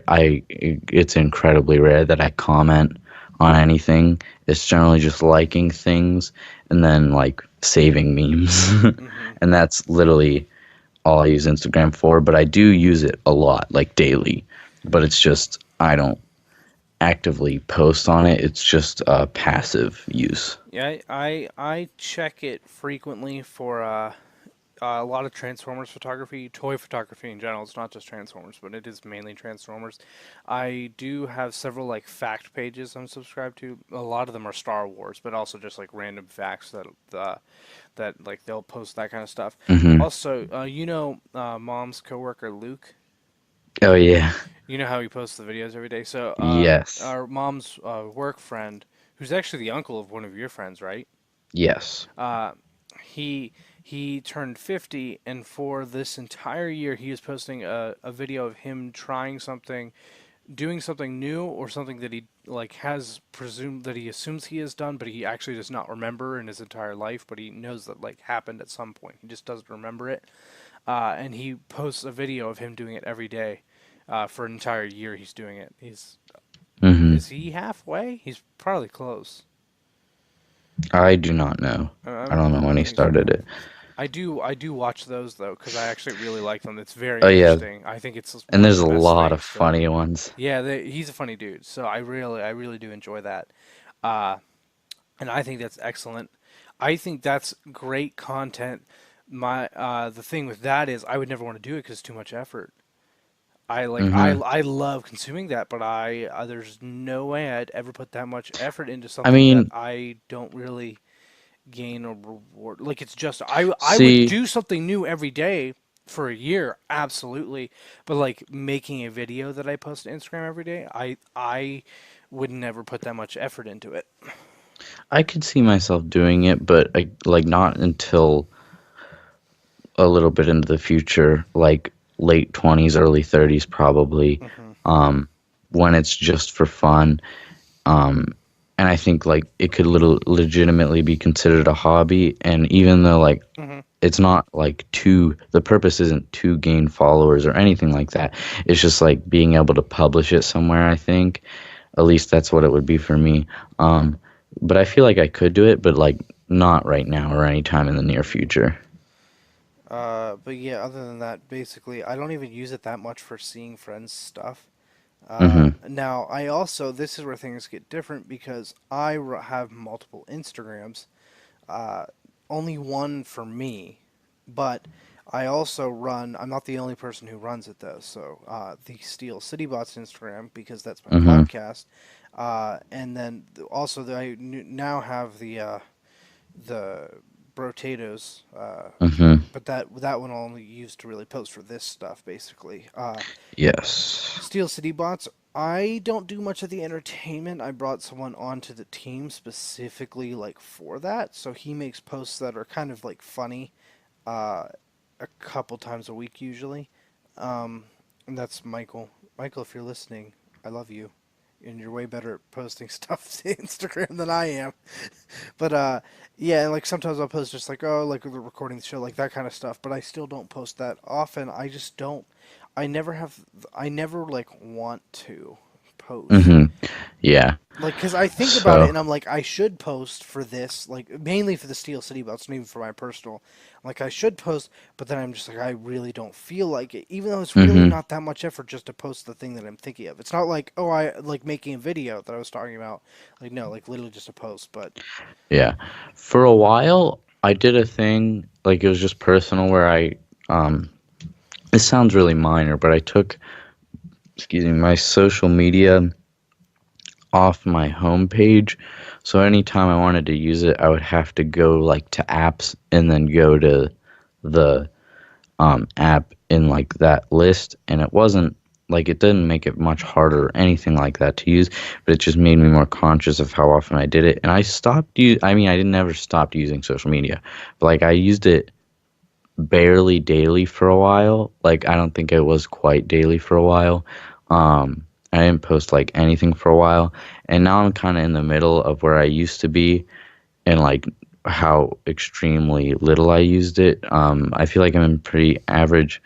It's incredibly rare that I comment on anything. It's generally just liking things and then like saving memes. Hmm. And that's literally all I use Instagram for, but I do use it a lot, like daily. But it's just I don't actively post on it. It's just passive use. Yeah, I check it frequently for a lot of Transformers photography, toy photography in general. It's not just Transformers, but it is mainly Transformers. I do have several like fact pages I'm subscribed to. A lot of them are Star Wars, but also just like random facts that like they'll post that kind of stuff. Hmm. Also, Mom's coworker Luke. Oh yeah. You know how he posts the videos every day. So Yes. our mom's work friend, who's actually the uncle of one of your friends, right? Yes. Uh, he he turned 50, and for this entire year, he is posting a video of him trying something, doing something new, or something that he like has presumed that he assumes he has done, but he actually does not remember in his entire life, but he knows that like happened at some point. He just doesn't remember it. And he posts a video of him doing it every day. For an entire year, he's doing it. Hmm. Is he halfway? He's probably close. I do not know. I don't know I when he think he's started it. I do watch those though because I actually really like them. It's very Oh yeah, interesting. I think it's and one of there's the a best lot of things to. funny ones. Yeah, he's a funny dude. So I really do enjoy that. Uh, and I think that's excellent. I think that's great content. The thing with that is I would never want to do it because it's too much effort. Hmm. I love consuming that, but there's no way I'd ever put that much effort into I something that mean, I don't really gain a reward. Like it's just I would see, do something new every day for a year, absolutely. But like making a video that I post to Instagram every day, I would never put that much effort into it. I could see myself doing it, but like not until a little bit into the future, like late 20s, early 30s, probably, Hmm. um, when it's just for fun. Um, and I think like it could legitimately be considered a hobby. And even though like Hmm. it's not like the purpose isn't to gain followers or anything like that. It's just like being able to publish it somewhere, I think. At least that's what it would be for me. Um, but I feel like I could do it, but like not right now or anytime in the near future. But yeah, other than that, basically, I don't even use it that much for seeing friends stuff. Hmm. Now, this is where things get different because have multiple Instagrams. Uh, Only one for me, but I also run. I'm not the only person who runs it though. So the Steel City Bots Instagram because that's my Hmm. podcast, and then also now have the Brotatoes, Hmm. but that one only used to really post for this stuff basically. Yes. Steel City Bots. I don't do much of the entertainment. I brought someone onto the team specifically like for that, so he makes posts that are kind of like funny, uh, a couple times a week usually. Um, and that's Michael. Michael, if you're listening, I love you, and you're way better at posting stuff to Instagram than I am. But yeah, and like sometimes I'll post just like like we're recording the show, like that kind of stuff. But I still don't post that often. I just don't. I never have. I never like want to post. Hmm. Yeah. Like, because I think about it So, and I'm like, I should post for this, like, mainly for the Steel City belts, not even for my personal. Like, I should post, but then I'm just like, I really don't feel like it, even though it's really hmm not that much effort just to post the thing that I'm thinking of. It's not like, oh, I like making a video that I was talking about. Like, no, like, literally just a post, but. yeah. For a while, I did a thing, like it was just personal where this sounds really minor, but I took, excuse me, my social media off my homepage. So anytime I wanted to use it, I would have to go like to apps and then go to the app in like that list, and it wasn't like it didn't make it much harder or anything like that to use, but it just made me more conscious of how often I did it. And I stopped I mean, I didn't never stopped using social media, but like I used it barely daily for a while. Like I don't think it was quite daily for a while. I didn't post like anything for a while, and now I'm kind of in the middle of where I used to be and like how extremely little I used it. I feel like I'm in pretty average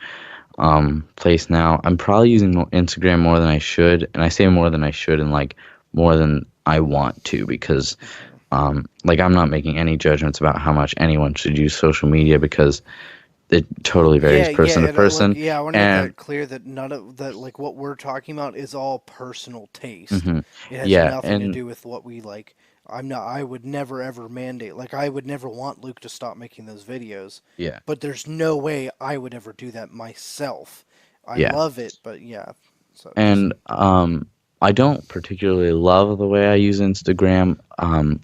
place now. I'm probably using Instagram more than I should, and I say more than I should and like more than I want to because Mhm. like I'm not making any judgments about how much anyone should use social media because it totally varies Yeah, yeah, person to and like, person. yeah, I want to make And that clear that none of that, like, what we're talking about is all personal taste. mhm, It has yeah, nothing to and do with what we like. I would never ever mandate, like, I would never want Luke to stop making those videos, yeah, but there's no way I would ever do that myself. I yeah. love it, but yeah, so just, And I don't particularly love the way I use Instagram.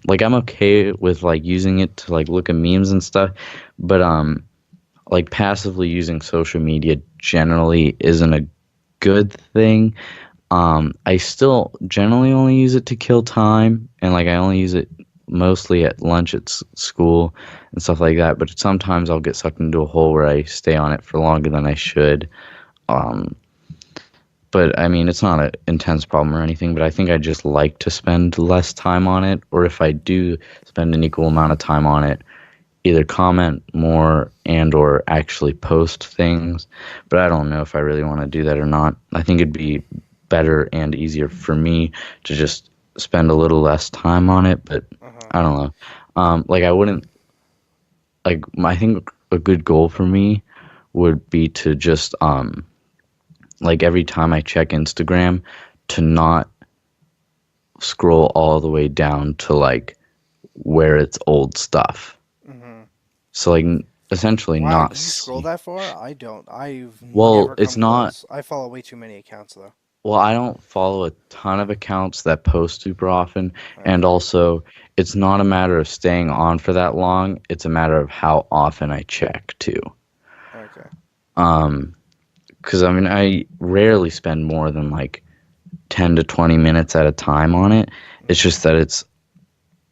Like I'm okay with like using it to like look at memes and stuff, but like passively using social media generally isn't a good thing. I still generally only use it to kill time, and like I only use it mostly at lunch at school and stuff like that. But sometimes I'll get sucked into a hole where I stay on it for longer than I should. Um, but I mean, it's not an intense problem or anything. But I think I just like to spend less time on it, or if I do spend an equal amount of time on it, either comment more and or actually post things. But I don't know if I really want to do that or not. I think it'd be better and easier for me to just spend a little less time on it, but uh-huh. I don't know. Like I wouldn't like I think a good goal for me would be to just like every time I check Instagram to not scroll all the way down to like where it's old stuff. Hmm. So like essentially Wow, not you scroll see. that far? I don't. I've Well, never it's come not. close. I follow way too many accounts though. Well, I don't follow a ton of accounts that post super often, and Okay, also it's not a matter of staying on for that long. It's a matter of how often I check too. okay. Um, because I mean, I rarely spend more than like 10 to 20 minutes at a time on it. It's Hmm. just that it's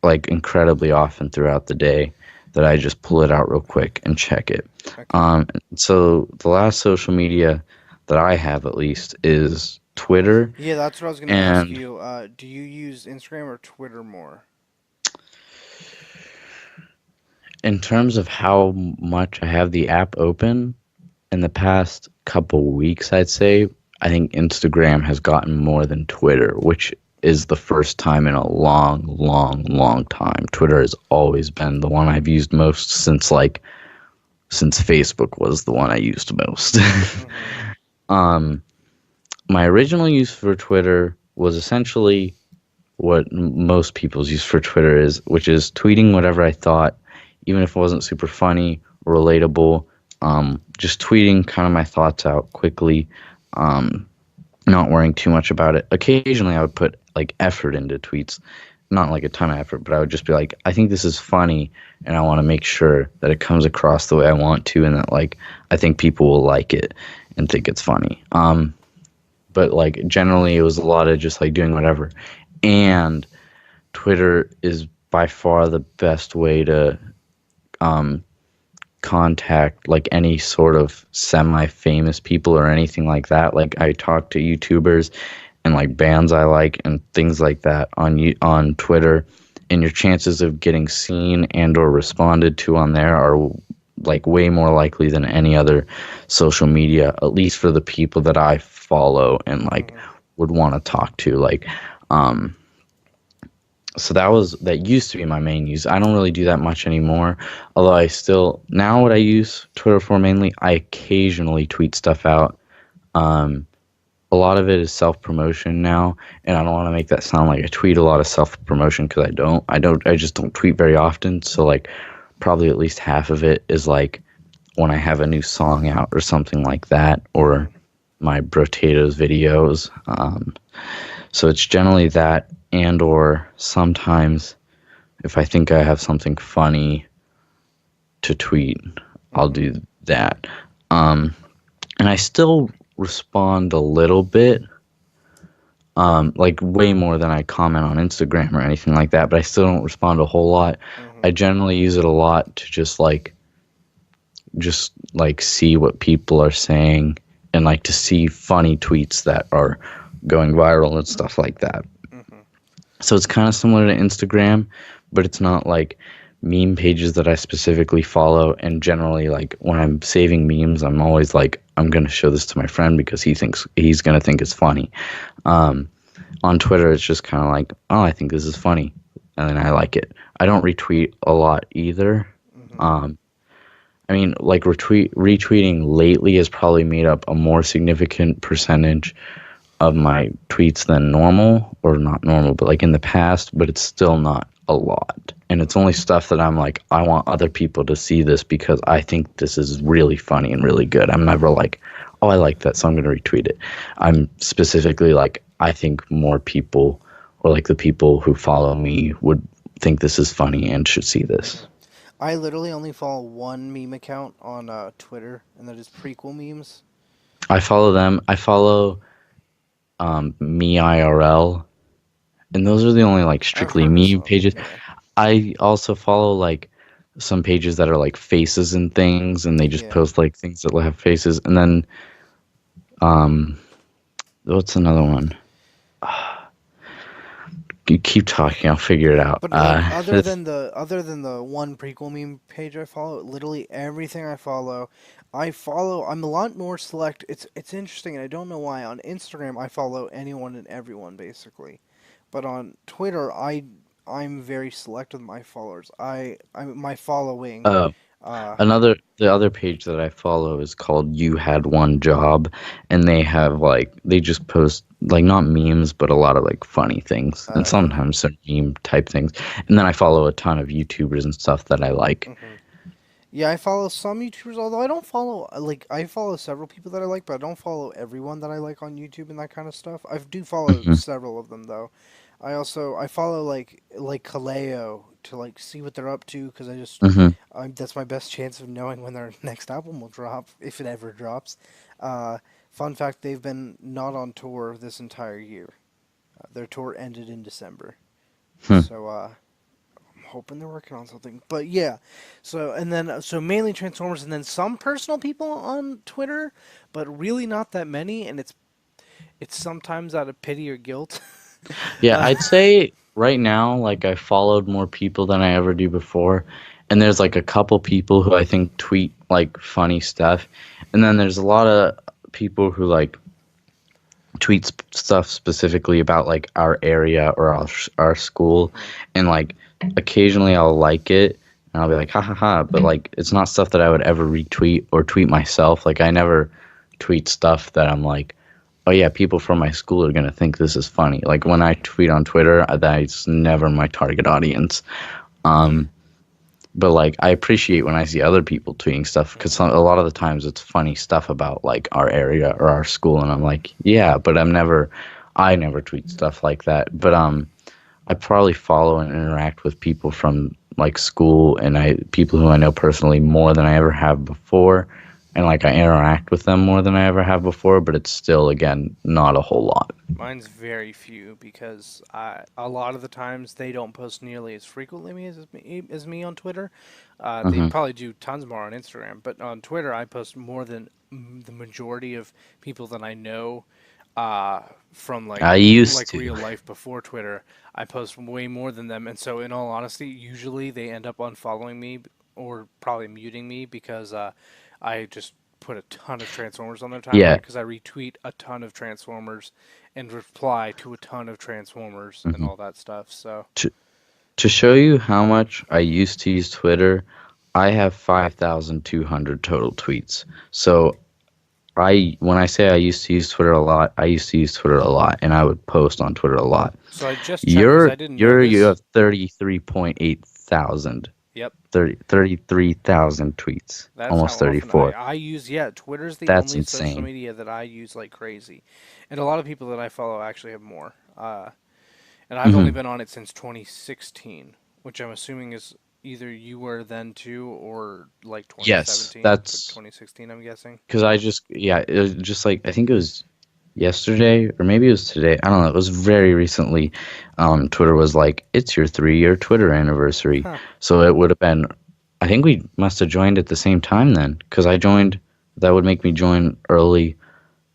like incredibly often throughout the day that I just pull it out real quick and check it. Okay. So the last social media that I have at least is Twitter, Yeah, that's what I was gonna ask and you. Do you use Instagram or Twitter more? in terms of how much I have the app open in the past couple weeks, I'd say I think Instagram has gotten more than Twitter, which is the first time in a long, long, long time. Twitter has always been the one I've used most since Facebook was the one I used most. Mm-hmm. um, my original use for Twitter was essentially what most people's use for Twitter is, which is tweeting whatever I thought, even if it wasn't super funny or relatable. Just tweeting kind of my thoughts out quickly, um, not worrying too much about it. Occasionally, I would put like effort into tweets, not like a ton of effort, but I would just be like, I think this is funny, and I want to make sure that it comes across the way I want to, and that like I think people will like it and think it's funny. But like generally, it was a lot of just like doing whatever, and Twitter is by far the best way to um, contact like any sort of semi-famous people or anything like that. Like I talk to YouTubers and like bands I like and things like that on Twitter, and your chances of getting seen and or responded to on there are like way more likely than any other social media, at least for the people that I follow and like Mm-hmm. would want to talk to. Like, um, So that used to be my main use. I don't really do that much anymore. Although I still now what I use Twitter for mainly, I occasionally tweet stuff out. Um, a lot of it is self promotion now, and I don't want to make that sound like I tweet a lot of self promotion because I don't. I don't. I just don't tweet very often. So like, probably at least half of it is like when I have a new song out or something like that, or Hmm. my Brotatoes videos. So it's generally that, and or sometimes if I think I have something funny to tweet, I'll Hmm. do that. Um, and I still respond a little bit, like way more than I comment on Instagram or anything like that, but I still don't respond a whole lot. Hmm. I generally use it a lot to just like see what people are saying and like to see funny tweets that are going viral and stuff like that. Hmm. So it's kind of similar to Instagram, but it's not like meme pages that I specifically follow. And generally, like when I'm saving memes, I'm always like, I'm going to show this to my friend because he thinks he's going to think it's funny. Um, on Twitter, it's just kind of like, oh, I think this is funny. And then I like it. I don't retweet a lot either. Hmm. Um, I mean, like retweeting lately has probably made up a more significant percentage of my tweets than normal, or not normal, but like in the past, but it's still not a lot. And it's only stuff that I'm like, I want other people to see this because I think this is really funny and really good. I'm never like, oh, I like that, so I'm going to retweet it. I'm specifically like, I think more people, or like the people who follow me, would think this is funny and should see Hmm. this. I literally only follow one meme account on Twitter, and that is prequel memes. I follow them. I follow me IRL, and those are the only like I've strictly heard of me some, pages. yeah. I also follow like some pages that are like faces and things, and they just Yeah. post like things that have faces. And then um, what's another one? You keep talking, I'll figure it out. But like It's other than the one prequel meme page I follow, literally everything I follow. I'm a lot more select. It's interesting, and I don't know why. On Instagram, I follow anyone and everyone basically, but on Twitter, I'm very select with my followers. I my following. uh, Uh, the other page that I follow is called You Had One Job, and they have like they just post like not memes, but a lot of like funny things, and yeah. sometimes some meme type things. And then I follow a ton of YouTubers and stuff that I like. Hmm. Yeah, I follow some YouTubers, although I don't follow like I follow several people that I like, but I don't follow everyone that I like on YouTube and that kind of stuff. I do follow Hmm. several of them though. I follow like Kaleo to like see what they're up to because Hmm. that's my best chance of knowing when their next album will drop if it ever drops. Uh, Fun fact: they've been not on tour this entire year. Their tour ended in December, Hmm. so I'm hoping they're working on something. But yeah, so mainly Transformers, and then some personal people on Twitter, but really not that many, and it's sometimes out of pity or guilt. Yeah, uh, I'd say right now, like I followed more people than I ever do before. And there's like a couple people who I think tweet like funny stuff. And then there's a lot of people who like tweet stuff specifically about like our area or our school. mhm. And like occasionally I'll like it and I'll be like, ha ha ha. But like it's not stuff that I would ever retweet or tweet myself. Like I never tweet stuff that I'm like, oh yeah, people from my school are gonna think this is funny. Like when I tweet on Twitter, that's never my target audience. Um, but like I appreciate when I see other people tweeting stuff because a Mhm. lot of the times it's funny stuff about like our area or our school, and I'm like, yeah, but I never tweet stuff like that. But I probably follow and interact with people from like school and I people who I know personally more than I ever have before. And like I interact with them more than I ever have before, but it's still again not a whole lot. Mine's very few because a lot of the times they don't post nearly as frequently as me on Twitter. They Hmm. probably do tons more on Instagram, but on Twitter I post more than the majority of people that I know uh, from I used like to. real life before Twitter. I post way more than them, and so in all honesty, usually they end up unfollowing me or probably muting me because I just put a ton of Transformers on their timeline Yeah. because I retweet a ton of Transformers and reply to a ton of Transformers and Hmm. all that stuff. So, To show you how much I used to use Twitter, I have 5,200 total tweets. So when I say I used to use Twitter a lot, I used to use Twitter a lot, and I would post on Twitter a lot. So I just checked because I didn't know You this. have 33.8 thousand, Yep, 33,000 tweets, that's how almost often 34. I use. Yeah, Twitter's the That's only social insane. media that I use like crazy, and a lot of people that I follow actually have more. And I've only Hmm. been on it since 2016, which I'm assuming is either you were then too or like Yes, 2017, but that's 2016 I'm guessing. because yeah, it was just like I think it was yesterday or maybe it was today. I don't know. It was very recently. Twitter was like, it's your 3-year Twitter anniversary. Huh. So it would have been, I think we must have joined at the same time then because I joined, that would make me join early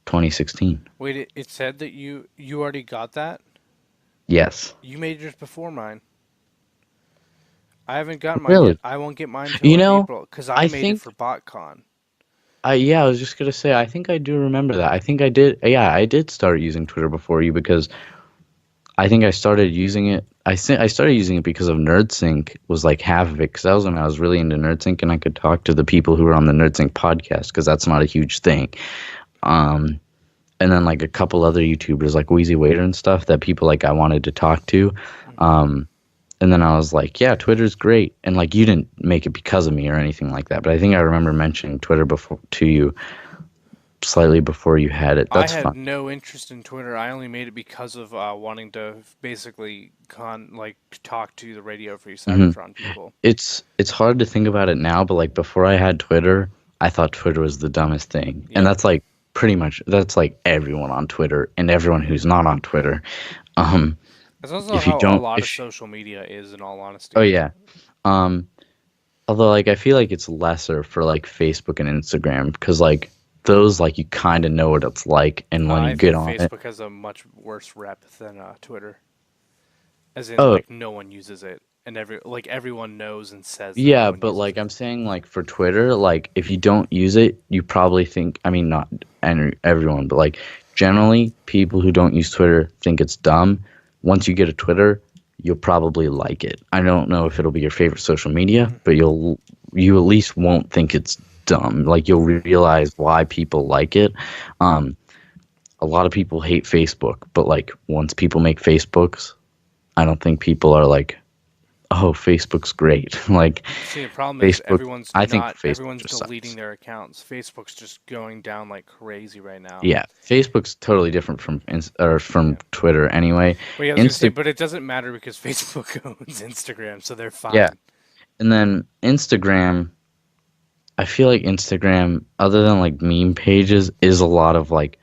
2016. Wait, it said that you already got that? Yes. You made yours before mine. I haven't gotten mine yet. Really? I won't get mine till You like know, April because I I made it think for BotCon. yeah, I was just gonna say I think I do remember that. I think I did. Yeah, I did start using Twitter before you because I think I started using it. I started using it because of NerdSync was like half of it because that was when I was really into NerdSync and I could talk to the people who were on the NerdSync podcast because that's not a huge thing. Um, and then like a couple other YouTubers like Wheezy Waiter and stuff that people like I wanted to talk to. Hmm. Um, and then I was like, yeah, Twitter's great. And like you didn't make it because of me or anything like that, but I think I remember mentioning Twitter before to you slightly before you had it. I That's had fun. no interest in Twitter. I only made it because of wanting to basically talk to the Radio Free Hmm. Cybertron people. It's hard to think about it now, but like before I had Twitter, I thought Twitter was the dumbest thing. And Yep. that's like pretty much that's like everyone on Twitter and everyone who's not on Twitter. Um That's also if you how a don't lot of if social media is, in all oh honesty. yeah. Um although like I feel like it's lesser for like Facebook and Instagram because like those like you kind of know what it's like and when you I get think on it. Facebook has a much worse rep than Twitter, as in Oh, like no one uses it, and everyone knows and says that no yeah, one but uses like it. I'm saying, like for Twitter, like if you don't use it, you probably think, I mean, not everyone, but like generally, people who don't use Twitter think it's dumb. Once you get a Twitter, you'll probably like it. I don't know if it'll be your favorite social media, but Hmm. you at least won't think it's dumb. Like you'll realize why people like it. Um, a lot of people hate Facebook, but like once people make Facebooks, I don't think people are like, oh, Facebook's great. Like See, the problem is Facebook, I think Facebook everyone's just deleting sucks. their accounts. Facebook's just going down like crazy right now. Yeah, Facebook's totally different from or from Yeah. Twitter anyway. But yeah, I was gonna say, Insta, but it doesn't matter because Facebook owns Instagram, so they're yeah, fine. and then Instagram. I feel like Instagram, other than like meme pages, is a lot of like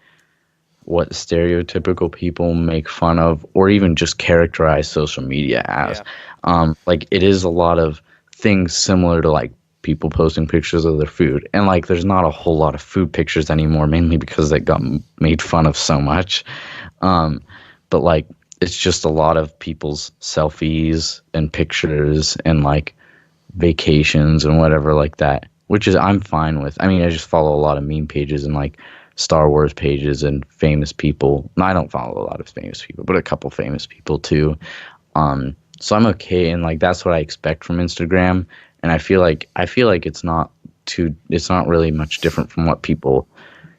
what stereotypical people make fun of, or even just characterize social media as. Yeah. Like it is a lot of things similar to like people posting pictures of their food, and like there's not a whole lot of food pictures anymore, mainly because it got made fun of so much. Um, but like it's just a lot of people's selfies and pictures and like vacations and whatever like that, which is I'm fine with. I mean, I just follow a lot of meme pages and like Star Wars pages and famous people. No, I don't follow a lot of famous people, but a couple famous people too. So I'm okay, and like that's what I expect from Instagram. And I feel like it's not really much different from what people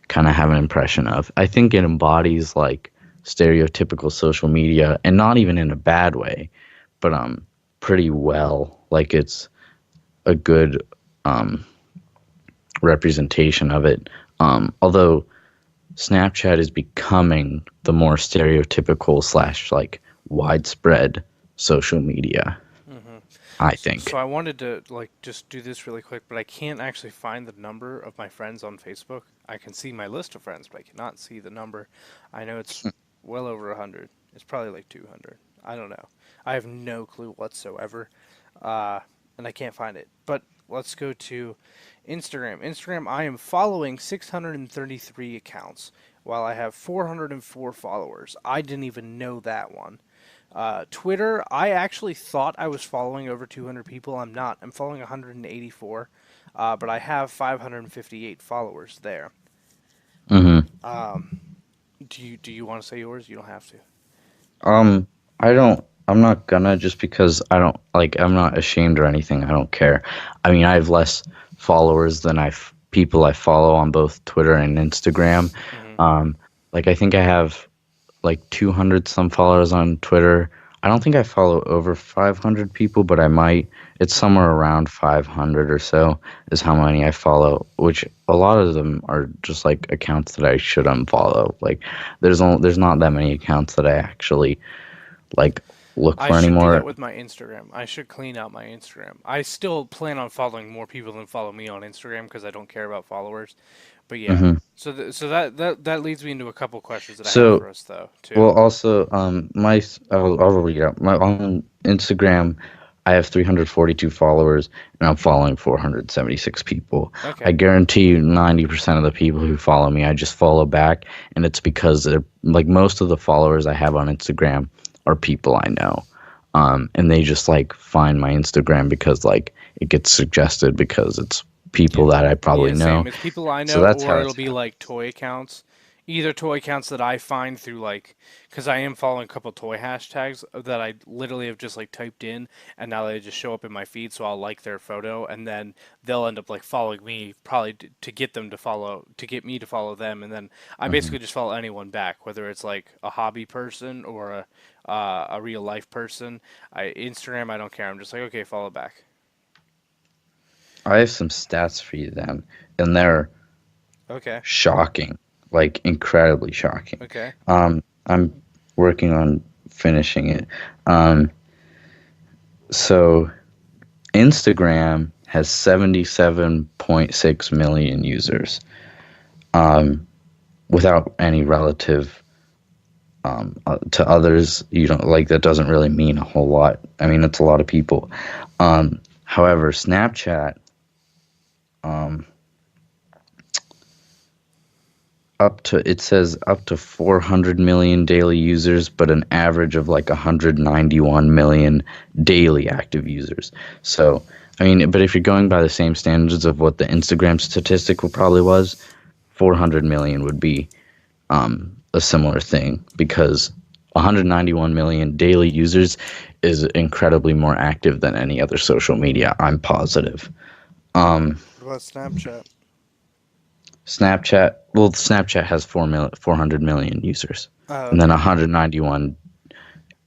kind of have an impression of. I think it embodies like stereotypical social media, and not even in a bad way, but pretty well. Like it's a good um representation of it. Although Snapchat is becoming the more stereotypical slash like widespread social media, Hmm. I So think. I wanted to like just do this really quick, but I can't actually find the number of my friends on Facebook. I can see my list of friends, but I cannot see the number. I know it's well over 100. It's probably like 200. I don't know. I have no clue whatsoever, uh, and I can't find it. But let's go to Instagram. Instagram, I am following 633 accounts, while I have 404 followers. I didn't even know that one. Twitter, I actually thought I was following over 200 people. I'm not. I'm following 184, but I have 558 followers there. Hmm. Um, do you want to say yours? You don't have to. Um, I don't. I'm not gonna just because I don't like I'm not ashamed or anything. I don't care. I mean, I have less followers than people I follow on both Twitter and Instagram. Hmm. Um, like I think I have like 200 some followers on Twitter. I don't think I follow over 500 people, but I might. It's somewhere around 500 or so is how many I follow, which a lot of them are just like accounts that I should unfollow. Like there's not that many accounts that I actually like look I for should do that anymore. with my Instagram. I should clean out my Instagram. I still plan on following more people than follow me on Instagram because I don't care about followers. But yeah, Hmm. so that leads me into a couple questions that I have So for us though well, too. also, I'll read it out. My on Instagram, I have 342 followers, and I'm following 476 people. I Okay. guarantee you, 90% of the people who follow me, I just follow back, and it's because they're like most of the followers I have on Instagram are people I know, and they just like find my Instagram because like it gets suggested because it's Yeah. people that I probably Yeah, know. same. It's people I So know, that's or how it'll it's be happened. like toy accounts. Either toy accounts that I find through like, because I am following a couple toy hashtags that I literally have just like typed in, and now they just show up in my feed. So I'll like their photo, and then they'll end up like following me, probably to get them to follow, to get me to follow them, and then I Hmm. basically just follow anyone back, whether it's like a hobby person or a real life person. Instagram, I don't care. I'm just like, okay, follow back. I have some stats for you then, and they're Okay. shocking, like incredibly shocking. Okay. I'm working on finishing it. Um, so Instagram has 77.6 million users. Um, without any relative to others, you don't like that doesn't really mean a whole lot. I mean, it's a lot of people. However, Snapchat um, up to it says up to 400 million daily users, but an average of like 191 million daily active users. So, I mean, but if you're going by the same standards of what the Instagram statistic probably was, 400 million would be a similar thing because 191 million daily users is incredibly more active than any other social media. I'm positive. Um, What about Snapchat? Snapchat has 400 million users, Oh, and then okay. 191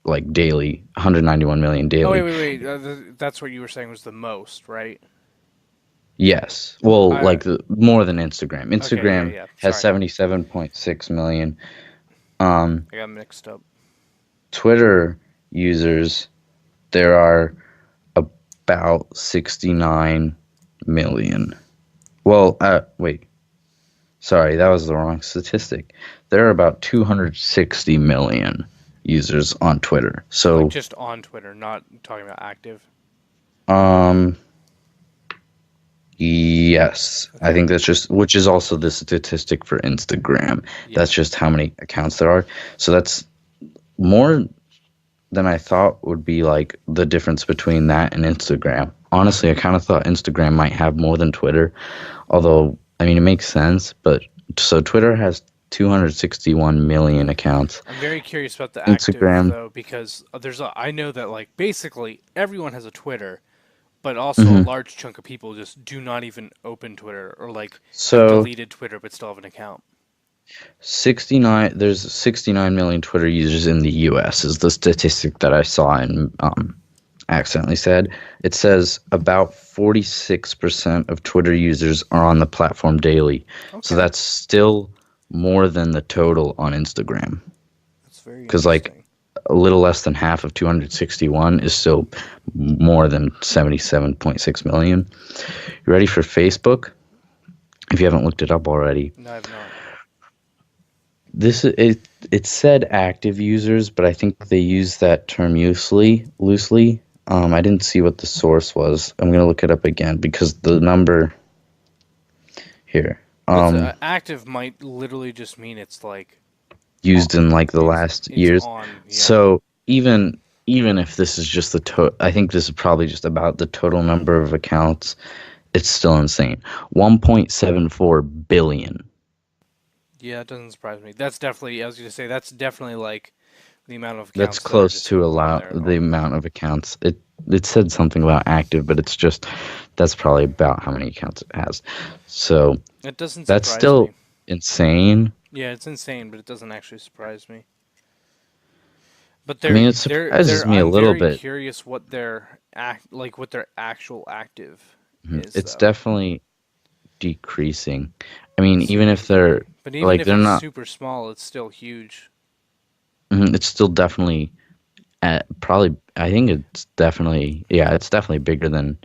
like daily, 191 million Oh, wait, daily. wait, wait. That's what you were saying was the most, right? Yes, well, I like more than Instagram. Okay, yeah, Instagram yeah. has Sorry, 77.6 million. Um, I got mixed up. Twitter users there are about 69 million. Well, wait, sorry, that was the wrong statistic. There are about 260 million users on Twitter. Like So, just on Twitter, not talking about active. um, yes, I Okay. think that's just, which is also the statistic for Instagram. Yeah. That's just how many accounts there are. So that's more than I thought would be like the difference between that and Instagram. Honestly, I kind of thought Instagram might have more than Twitter, although, I mean, it makes sense. But so Twitter has 261 million accounts. I'm very curious about the active Instagram, though because I know that like basically everyone has a Twitter, but also a hmm large chunk of people just do not even open Twitter or like have so deleted Twitter but still have an account. there's 69 million Twitter users in the US, is the statistic that I saw and accidentally said. It says about 46% of Twitter users are on the platform daily. So Okay. that's still more than the total on Instagram. That's very Because, like, interesting. a little less than half of 261 is still more than 77.6 million. You ready for Facebook? If you haven't looked it up already, No, I've not. it said active users, but I think they use that term loosely. I didn't see what the source was. I'm gonna look it up again because the number here Because active might literally just mean it's like on, used in like the last it's years. on. Yeah. So even if this is just I think this is probably just about the total number of accounts. It's still insane. 1.74 billion. Yeah, it doesn't surprise me. That's definitely, I was gonna say, that's definitely like The amount of That's accounts that are close just to on allow there at the all. amount of accounts. It said something about active, but it's just that's probably about how many accounts it has. So It doesn't that's surprise still me. insane. Yeah, it's insane, but it doesn't actually surprise me. But I mean, it surprises they're me a I'm little very bit. curious what their what their actual active Mhm. is It's though. definitely decreasing. I mean, even if Significantly. they're But even like if they're it's not, super small, it's still huge. it's still definitely at probably. I think it's definitely, yeah, it's definitely bigger than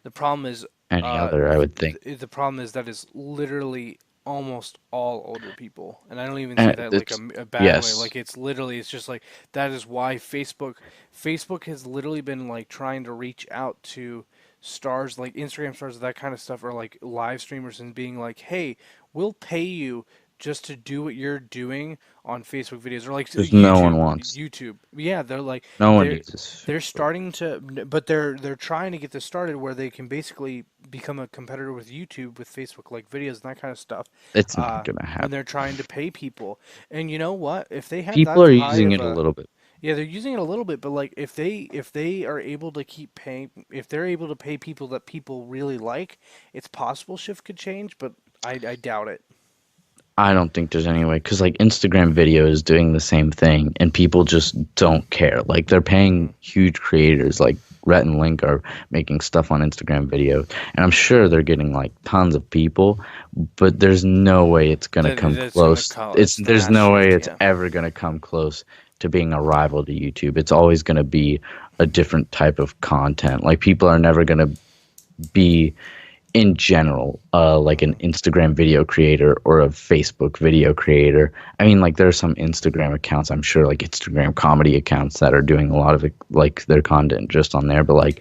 The problem is, any other. I would think. the problem is that is literally almost all older people, and I don't even say And that like it's a bad way. yes, Like it's literally, it's just like that is why Facebook has literally been like trying to reach out to stars like Instagram stars, that kind of stuff, or like live streamers, and being like, hey, we'll pay you just to do what you're doing on Facebook videos or like because no one YouTube. wants, YouTube, yeah, they're like no one they're uses they're Facebook. starting to, but they're trying to get this started where they can basically become a competitor with YouTube with Facebook like videos and that kind of stuff. It's not gonna And happen. they're trying to pay people. And you know what? If they have People that are high using of it a a, little bit. yeah, they're using it a little bit, but like if they are able to keep paying, if they're able to pay people that people really like, it's possible shift could change, but I doubt it. I don't think there's any way because like Instagram video is doing the same thing and people just don't care. Like they're Hmm. paying huge creators like Rhett and Link are making stuff on Instagram video and I'm sure they're getting like tons of people, but there's no way it's gonna That come that's gonna close. call It's it's the there's mass no way shift, it's yeah. ever gonna come close to being a rival to YouTube. It's always gonna be a different type of content. Like people are never gonna be in general, like an Hmm. Instagram video creator or a Facebook video creator. I mean, like there are some Instagram accounts, I'm sure, like Instagram comedy accounts that are doing a lot of it, like their content just on there. But like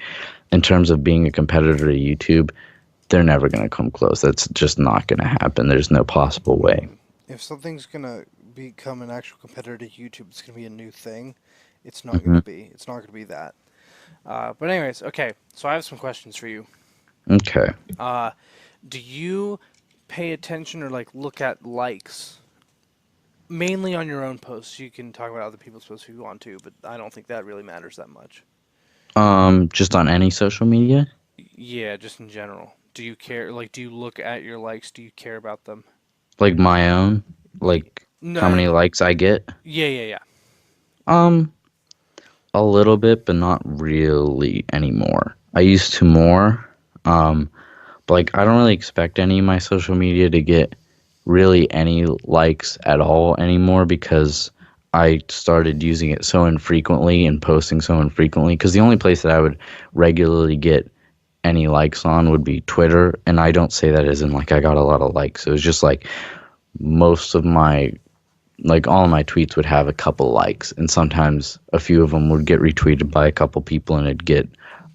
in terms of being a competitor to YouTube, they're never gonna come close. That's just not gonna happen. There's no possible way. If something's gonna become an actual competitor to YouTube, it's gonna be a new thing. It's not Hmm. gonna be. It's not gonna be that. But anyways, okay. So I have some questions for you. Okay. Uh, do you pay attention or like look at likes mainly on your own posts? You can talk about other people's posts if you want to, but I don't think that really matters that much. Just on any social media, Yeah, just in general. Do you care? Like, do you look at your likes? Do you care about them? like my own, Ye- like how No. many likes I get. Yeah, yeah, yeah. Um, A little bit, but not really anymore. I used to more. Um, but like I don't really expect any of my social media to get really any likes at all anymore because I started using it so infrequently and posting so infrequently. Because the only place that I would regularly get any likes on would be Twitter, and I don't say that as in like I got a lot of likes. It was just like most of my like all of my tweets would have a couple likes and sometimes a few of them would get retweeted by a couple people and it'd get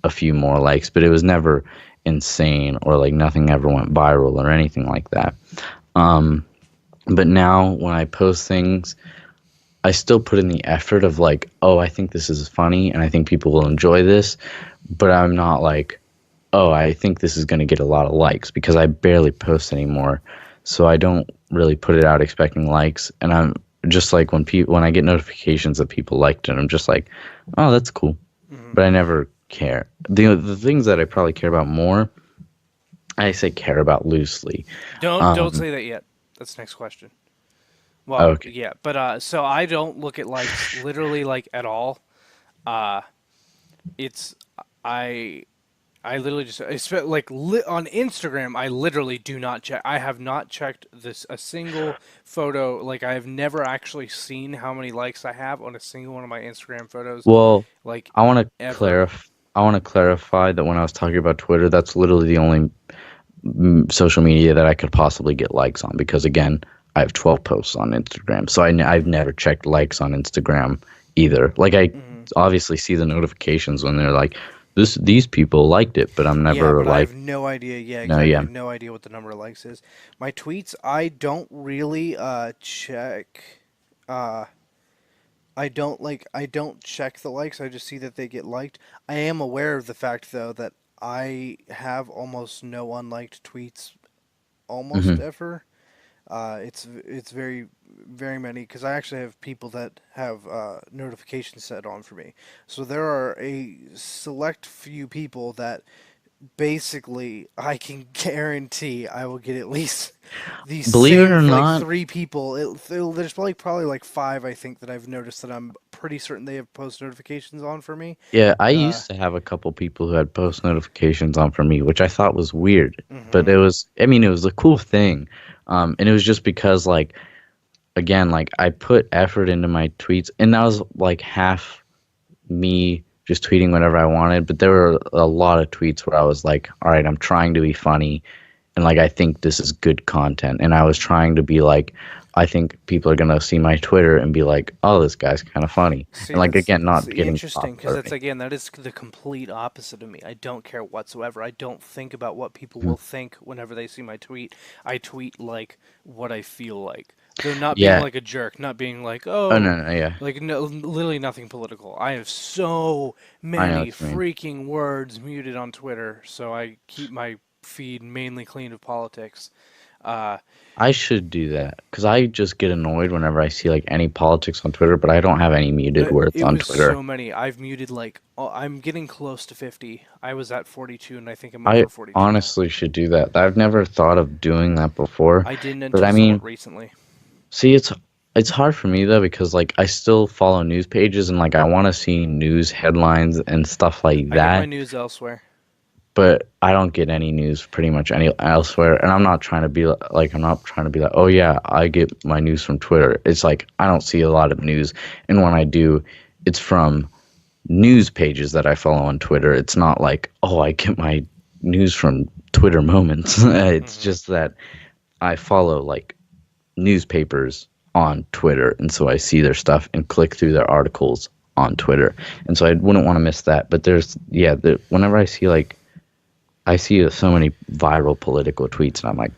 a few more likes, but it was never insane or like nothing ever went viral or anything like that. um but now when I post things, I still put in the effort of like, oh, I think this is funny and I think people will enjoy this, but I'm not like, oh, I think this is going to get a lot of likes because I barely post anymore. So I don't really put it out expecting likes. And I'm just like when I get notifications that people liked it, I'm just like, oh, that's cool. Hmm. But I never care. The things that I probably care about more, I say care about loosely. Don't Um, say that yet. That's the next question. Well, okay. yeah, but so I don't look at likes literally like at all. Uh, it's I I literally just like on Instagram. I literally do not check. I have not checked this a single photo. Like I have never actually seen how many likes I have on a single one of my Instagram photos. Well, Like I want to ever. clarify. I want to clarify that when I was talking about Twitter, that's literally the only social media that I could possibly get likes on because again, I have 12 posts on Instagram. So I've Hmm. never checked likes on Instagram either. Like I Hmm. obviously see the notifications when they're like these people liked it, but I'm Yeah, never but I like have no idea. Yeah, no, exactly. I yeah. have no idea what the number of likes is. My tweets, I don't really check. Uh, I don't check the likes. I just see that they get liked. I am aware of the fact though that I have almost no unliked tweets almost Hmm. ever. It's very very many because I actually have people that have notifications set on for me. So there are a select few people that basically I can guarantee I will get at least the Believe it same or like not, three people. There's probably like five I think that I've noticed that I'm pretty certain they have post notifications on for me. yeah, I Uh, used to have a couple people who had post notifications on for me, which I thought was weird. But hmm it was, I mean, it was a cool thing. And it was just because, like, again, like, I put effort into my tweets, and that was like half me just tweeting whatever I wanted. But there were a lot of tweets where I was like, all right, I'm trying to be funny, and like, I think this is good content. And I was trying to be like, I think people are gonna see my Twitter and be like, oh, this guy's kind of funny. See, And like, again, that's not getting interesting because that's popularity. again that is the complete opposite of me. I don't care whatsoever. I don't think about what people Mhm. will think whenever they see my tweet. I tweet like what I feel like. They're not being Yeah. like a jerk, not being like, Oh oh, no, no, yeah. like no, literally nothing political. I have so I know many what you mean. freaking words muted on Twitter, so I keep my feed mainly clean of politics. Uh, I should do that because I just get annoyed whenever I see like any politics on Twitter, but I don't have any muted words It on was Twitter. so many. I've muted like I'm getting close to 50. I was at 42 and I think I'm I over 42 now. honestly should do that. I've never thought of doing that before, I didn't but until I somewhat mean, recently. see, it's hard for me though because like I still follow news pages and like I want to see news headlines and stuff like I get my that, news elsewhere. but I don't get any news pretty much any elsewhere. And I'm not trying to be like I'm not trying to be like, oh yeah, I get my news from Twitter. It's like I don't see a lot of news, and when I do, it's from news pages that I follow on Twitter. It's not like, oh, I get my news from Twitter Moments. It's hmm just that I follow like newspapers on Twitter, and so I see their stuff and click through their articles on Twitter, and so I wouldn't want to miss that. But there's yeah, whenever I see like I see so many viral political tweets, and I'm like,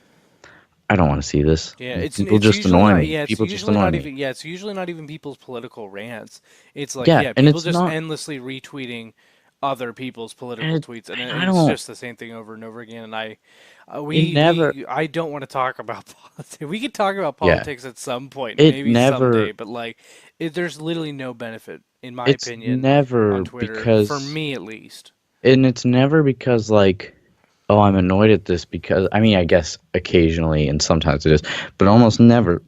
I don't want to see this. Yeah, People it's just usually annoy not. me. Yeah, it's People just usually annoy not me. even. Yeah, it's usually not even people's political rants. It's like Yeah, yeah, and people it's just not, endlessly retweeting other people's and political tweets, and and I it's don't. just the same thing over and over again. And It never. I don't want to talk about politics. We could talk about Yeah, politics at some point, it maybe someday, never. but like, there's literally no benefit, in my It's opinion, on never Twitter for because, me at least. and it's never because like, oh, I'm annoyed at this because I mean, I guess occasionally and sometimes it is, but almost never.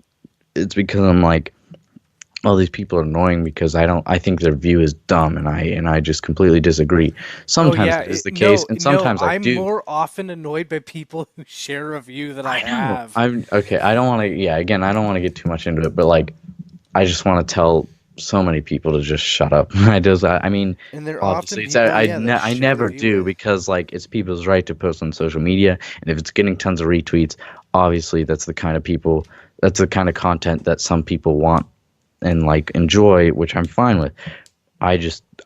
It's because I'm like, oh, these people are annoying because I think their view is dumb, and I just completely disagree. Oh Sometimes yeah, that is the case, no, and no, sometimes I I'm do. more often annoyed by people who share a view that I I know. have. I'm okay. I don't want to. Yeah, again, I don't want to get too much into it, but like, I just want to tell so many people to just shut up. I mean, And they're often obviously, people, yeah, that I share the never view do with. because like it's people's right to post on social media, and if it's getting tons of retweets, obviously that's the kind of content that some people want and like enjoy, which I'm fine with.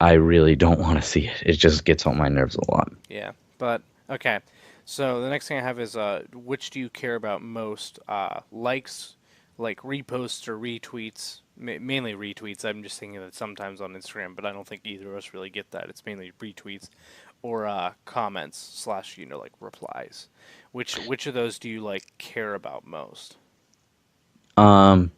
I really don't want to see it. It just gets on my nerves a lot. Yeah, but okay. So the next thing I have is which do you care about most? Likes, like reposts or retweets? Mainly retweets. I'm just thinking that sometimes on Instagram, but I don't think either of us really get that. It's mainly retweets or comments slash like replies. Which of those do you like care about most? Um,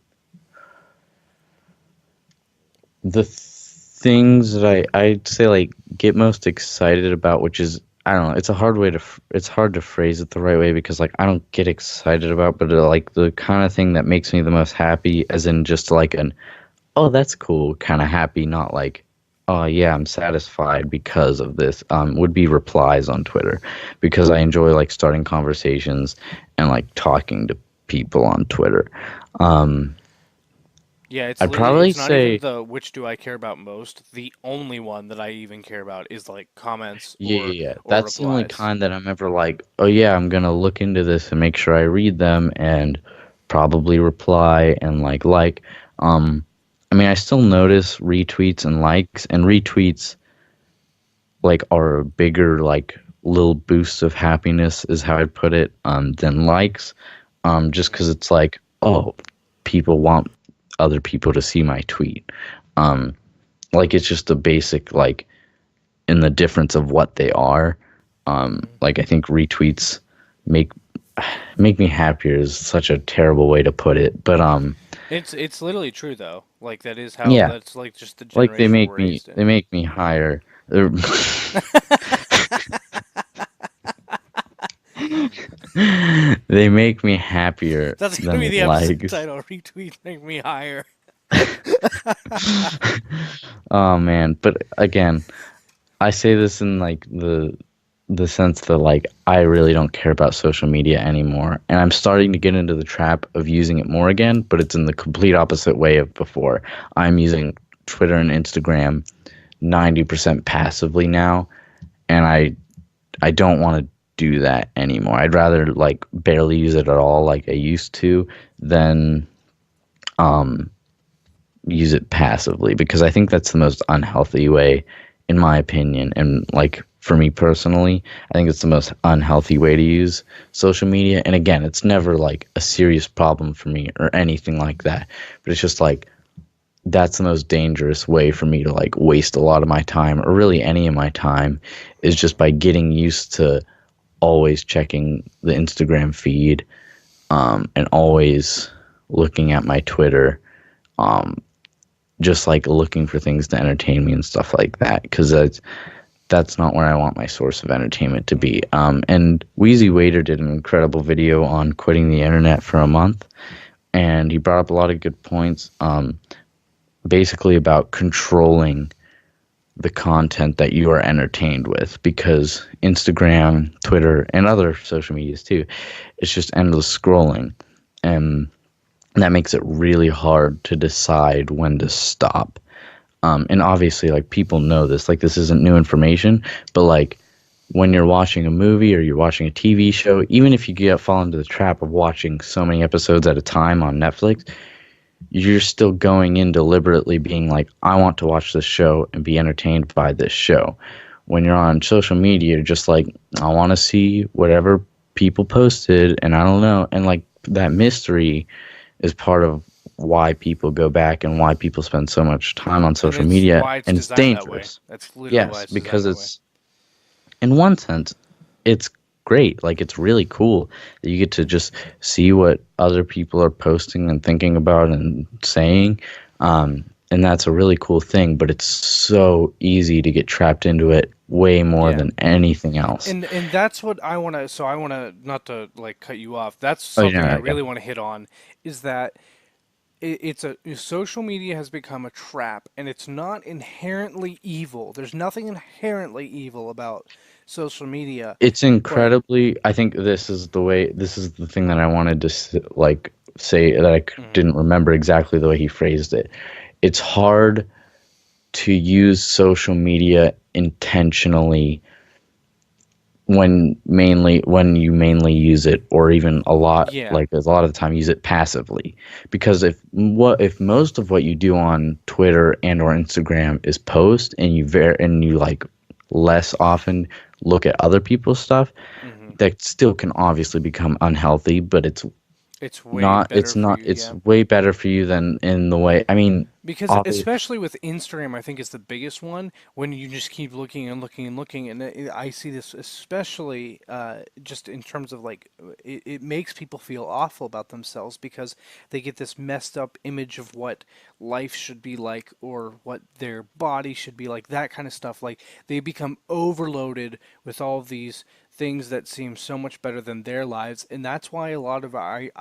the things that I'd say like get most excited about, which is I don't know, it's a hard way to it's hard to phrase it the right way because like I don't get excited about, but like the kind of thing that makes me the most happy, as in just like an oh that's cool kind of happy, not like oh yeah I'm satisfied because of this. Would be replies on Twitter because I enjoy like starting conversations and like talking to people on Twitter. Um, Yeah, it's I'd literally probably it's not even say the which do I care about most. The only one that I even care about is like comments yeah, yeah, yeah. or That's the only replies. kind that I'm ever like, oh yeah, I'm gonna look into this and make sure I read them and probably reply and like. Um, I mean, I still notice retweets and likes, and retweets like are a bigger like little boost of happiness is how I'd put it. Than likes. Just hmm because it's like, oh, people want other people to see my tweet. Um, like it's just a basic like in the difference of what they are. hmm Like I think retweets make make me happier is such a terrible way to put it, but It's literally true though. Like that is how Yeah, that's like just the like they generation make we're me raised in. they make me higher. They're- they make me happier That's gonna be than the episode likes. title. Retweet make me higher. Oh man, but again, I say this in like the sense that like I really don't care about social media anymore, and I'm starting to get into the trap of using it more again, but it's in the complete opposite way of before. I'm using Twitter and Instagram 90% passively now, and I don't want to do that anymore. I'd rather like barely use it at all like I used to than um use it passively because I think that's the most unhealthy way, in my opinion. And like for me personally, I think it's the most unhealthy way to use social media. And again, it's never like a serious problem for me or anything like that. But it's just like that's the most dangerous way for me to like waste a lot of my time or really any of my time is just by getting used to always checking the Instagram feed and always looking at my Twitter um, just like looking for things to entertain me and stuff like that because that's not where I want my source of entertainment to be. And Wheezy Waiter did an incredible video on quitting the internet for a month, and he brought up a lot of good points, basically about controlling the content that you are entertained with because Instagram, Twitter, and other social medias too, it's just endless scrolling, and that makes it really hard to decide when to stop. And obviously, like people know this, like this isn't new information, but like when you're watching a movie or you're watching a TV show, even if you get fall into the trap of watching so many episodes at a time on Netflix, you're still going in deliberately being like, I want to watch this show and be entertained by this show. When you're on social media, you're just like, I want to see whatever people posted, and I don't know. And like that mystery is part of why people go back and why people spend so much time on And social it's media, why it's and it's designed that way. dangerous. That's literally why Yes, it's designed because that way. it's in one sense it's great. Like it's really cool that you get to just see what other people are posting and thinking about and saying. And that's a really cool thing, but it's so easy to get trapped into it way more Yeah. than anything else. And that's what I want to so I want to not to like cut you off. That's Oh, you something I know, yeah. really want to hit on is that it's a social media has become a trap and it's not inherently evil. There's nothing inherently evil about social media, It's but incredibly. I think this is the thing that I wanted to like say that mhm, didn't remember exactly the way he phrased it. It's hard to use social media intentionally when you mainly use it or even a lot yeah. like there's a lot of the time use it passively because if most of what you do on Twitter and or Instagram is post and and you like less often look at other people's stuff, Hmm. that still can obviously become unhealthy, but It's way better for you, it's yeah. way better for you than in the way, I mean, Because obviously. especially with Instagram, I think is the biggest one when you just keep looking and looking and looking, and I see this especially just in terms of like it makes people feel awful about themselves because they get this messed up image of what life should be like or what their body should be like, that kind of stuff. Like they become overloaded with all of these things that seem so much better than their lives, and that's why a lot of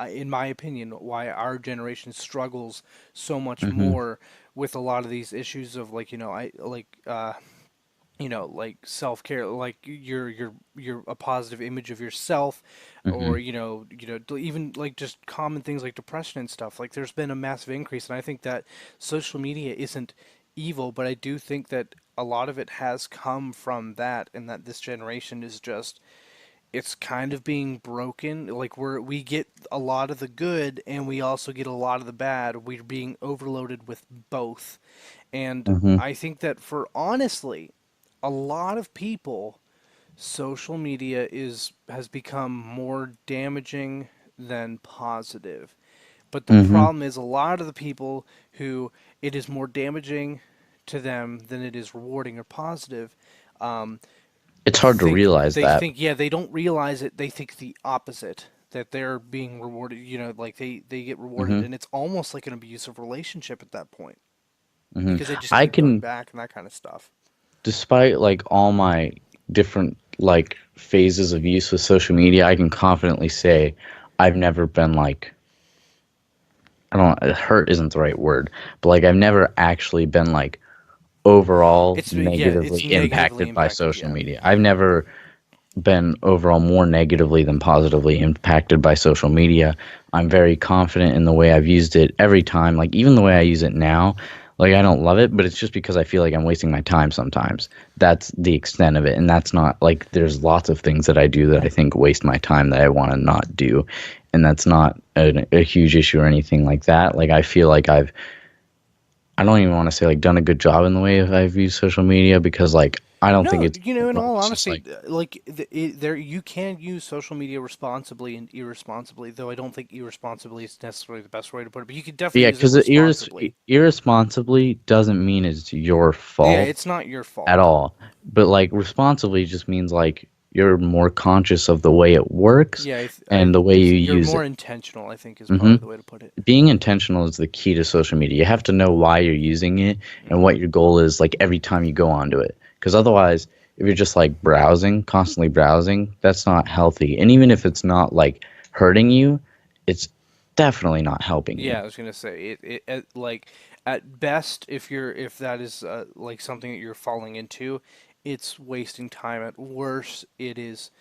in my opinion, why our generation struggles so much Hmm. more with a lot of these issues of like like self-care, like you're a positive image of yourself, or Hmm. even like just common things like depression and stuff. Like there's been a massive increase, and I think that social media isn't evil, but I do think that a lot of it has come from that, and that this generation is just it's kind of being broken. Like we get a lot of the good and we also get a lot of the bad. We're being overloaded with both. And Hmm. I think that for honestly, a lot of people, social media is has become more damaging than positive. But the Hmm. problem is a lot of the people who it is more damaging to them than it is rewarding or positive. Um, It's hard to realize they that. think yeah, they don't realize it, they think the opposite. that they're being rewarded. Like they get rewarded, Hmm. and it's almost like an abusive relationship at that point Hmm. because they just I keep going can, back and that kind of stuff. despite like all my different like phases of use with social media, I can confidently say I've never been like, I don't, hurt isn't the right word, but like I've never actually been like overall It's negatively negatively impacted by impacted. social Yeah. media. I've never been overall more negatively than positively impacted by social media. I'm very confident in the way I've used it every time. Like even the way I use it now, like I don't love it, but it's just because I feel like I'm wasting my time sometimes. That's the extent of it. And that's not like there's lots of things that I do that I think waste my time that I want to not do. And that's not a huge issue or anything like that. Like I feel like I don't even want to say like done a good job in the way I've used social media because like I don't think No, it's in all it's just honesty, like like there you can use social media responsibly and irresponsibly. Though I don't think irresponsibly is necessarily the best way to put it, but you could definitely yeah, use it because responsibly. irresponsibly doesn't mean it's your Yeah, fault it's not your at fault. all. But like responsibly just means like you're more conscious of the way it works Yeah, and the way you you're use more it. intentional. I think is Hmm. probably the way to put it. Being intentional is the key to social media. You have to know why you're using it and Hmm. what your goal is like every time you go onto it. Because otherwise, if you're just like browsing, constantly browsing, that's not healthy. And even if it's not like hurting you, it's definitely not helping you. Yeah, I was gonna say like at best, if that is like something that you're falling into, it's wasting time. At worst, it is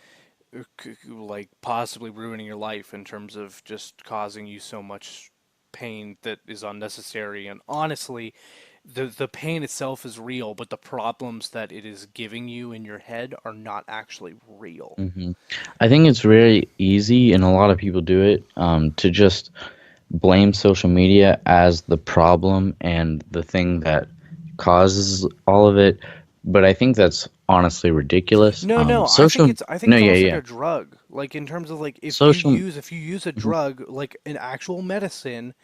like possibly ruining your life in terms of just causing you so much pain that is unnecessary. And honestly, the pain itself is real, but the problems that it is giving you in your head are not actually real. Hmm. I think it's very easy, and a lot of people do it, to just blame social media as the problem and the thing that causes all of it. But I think that's honestly ridiculous. No, no, Social, I think no, it's yeah, almost like yeah, a drug. Like in terms of like social. if you use a Mhm. drug like an actual medicine,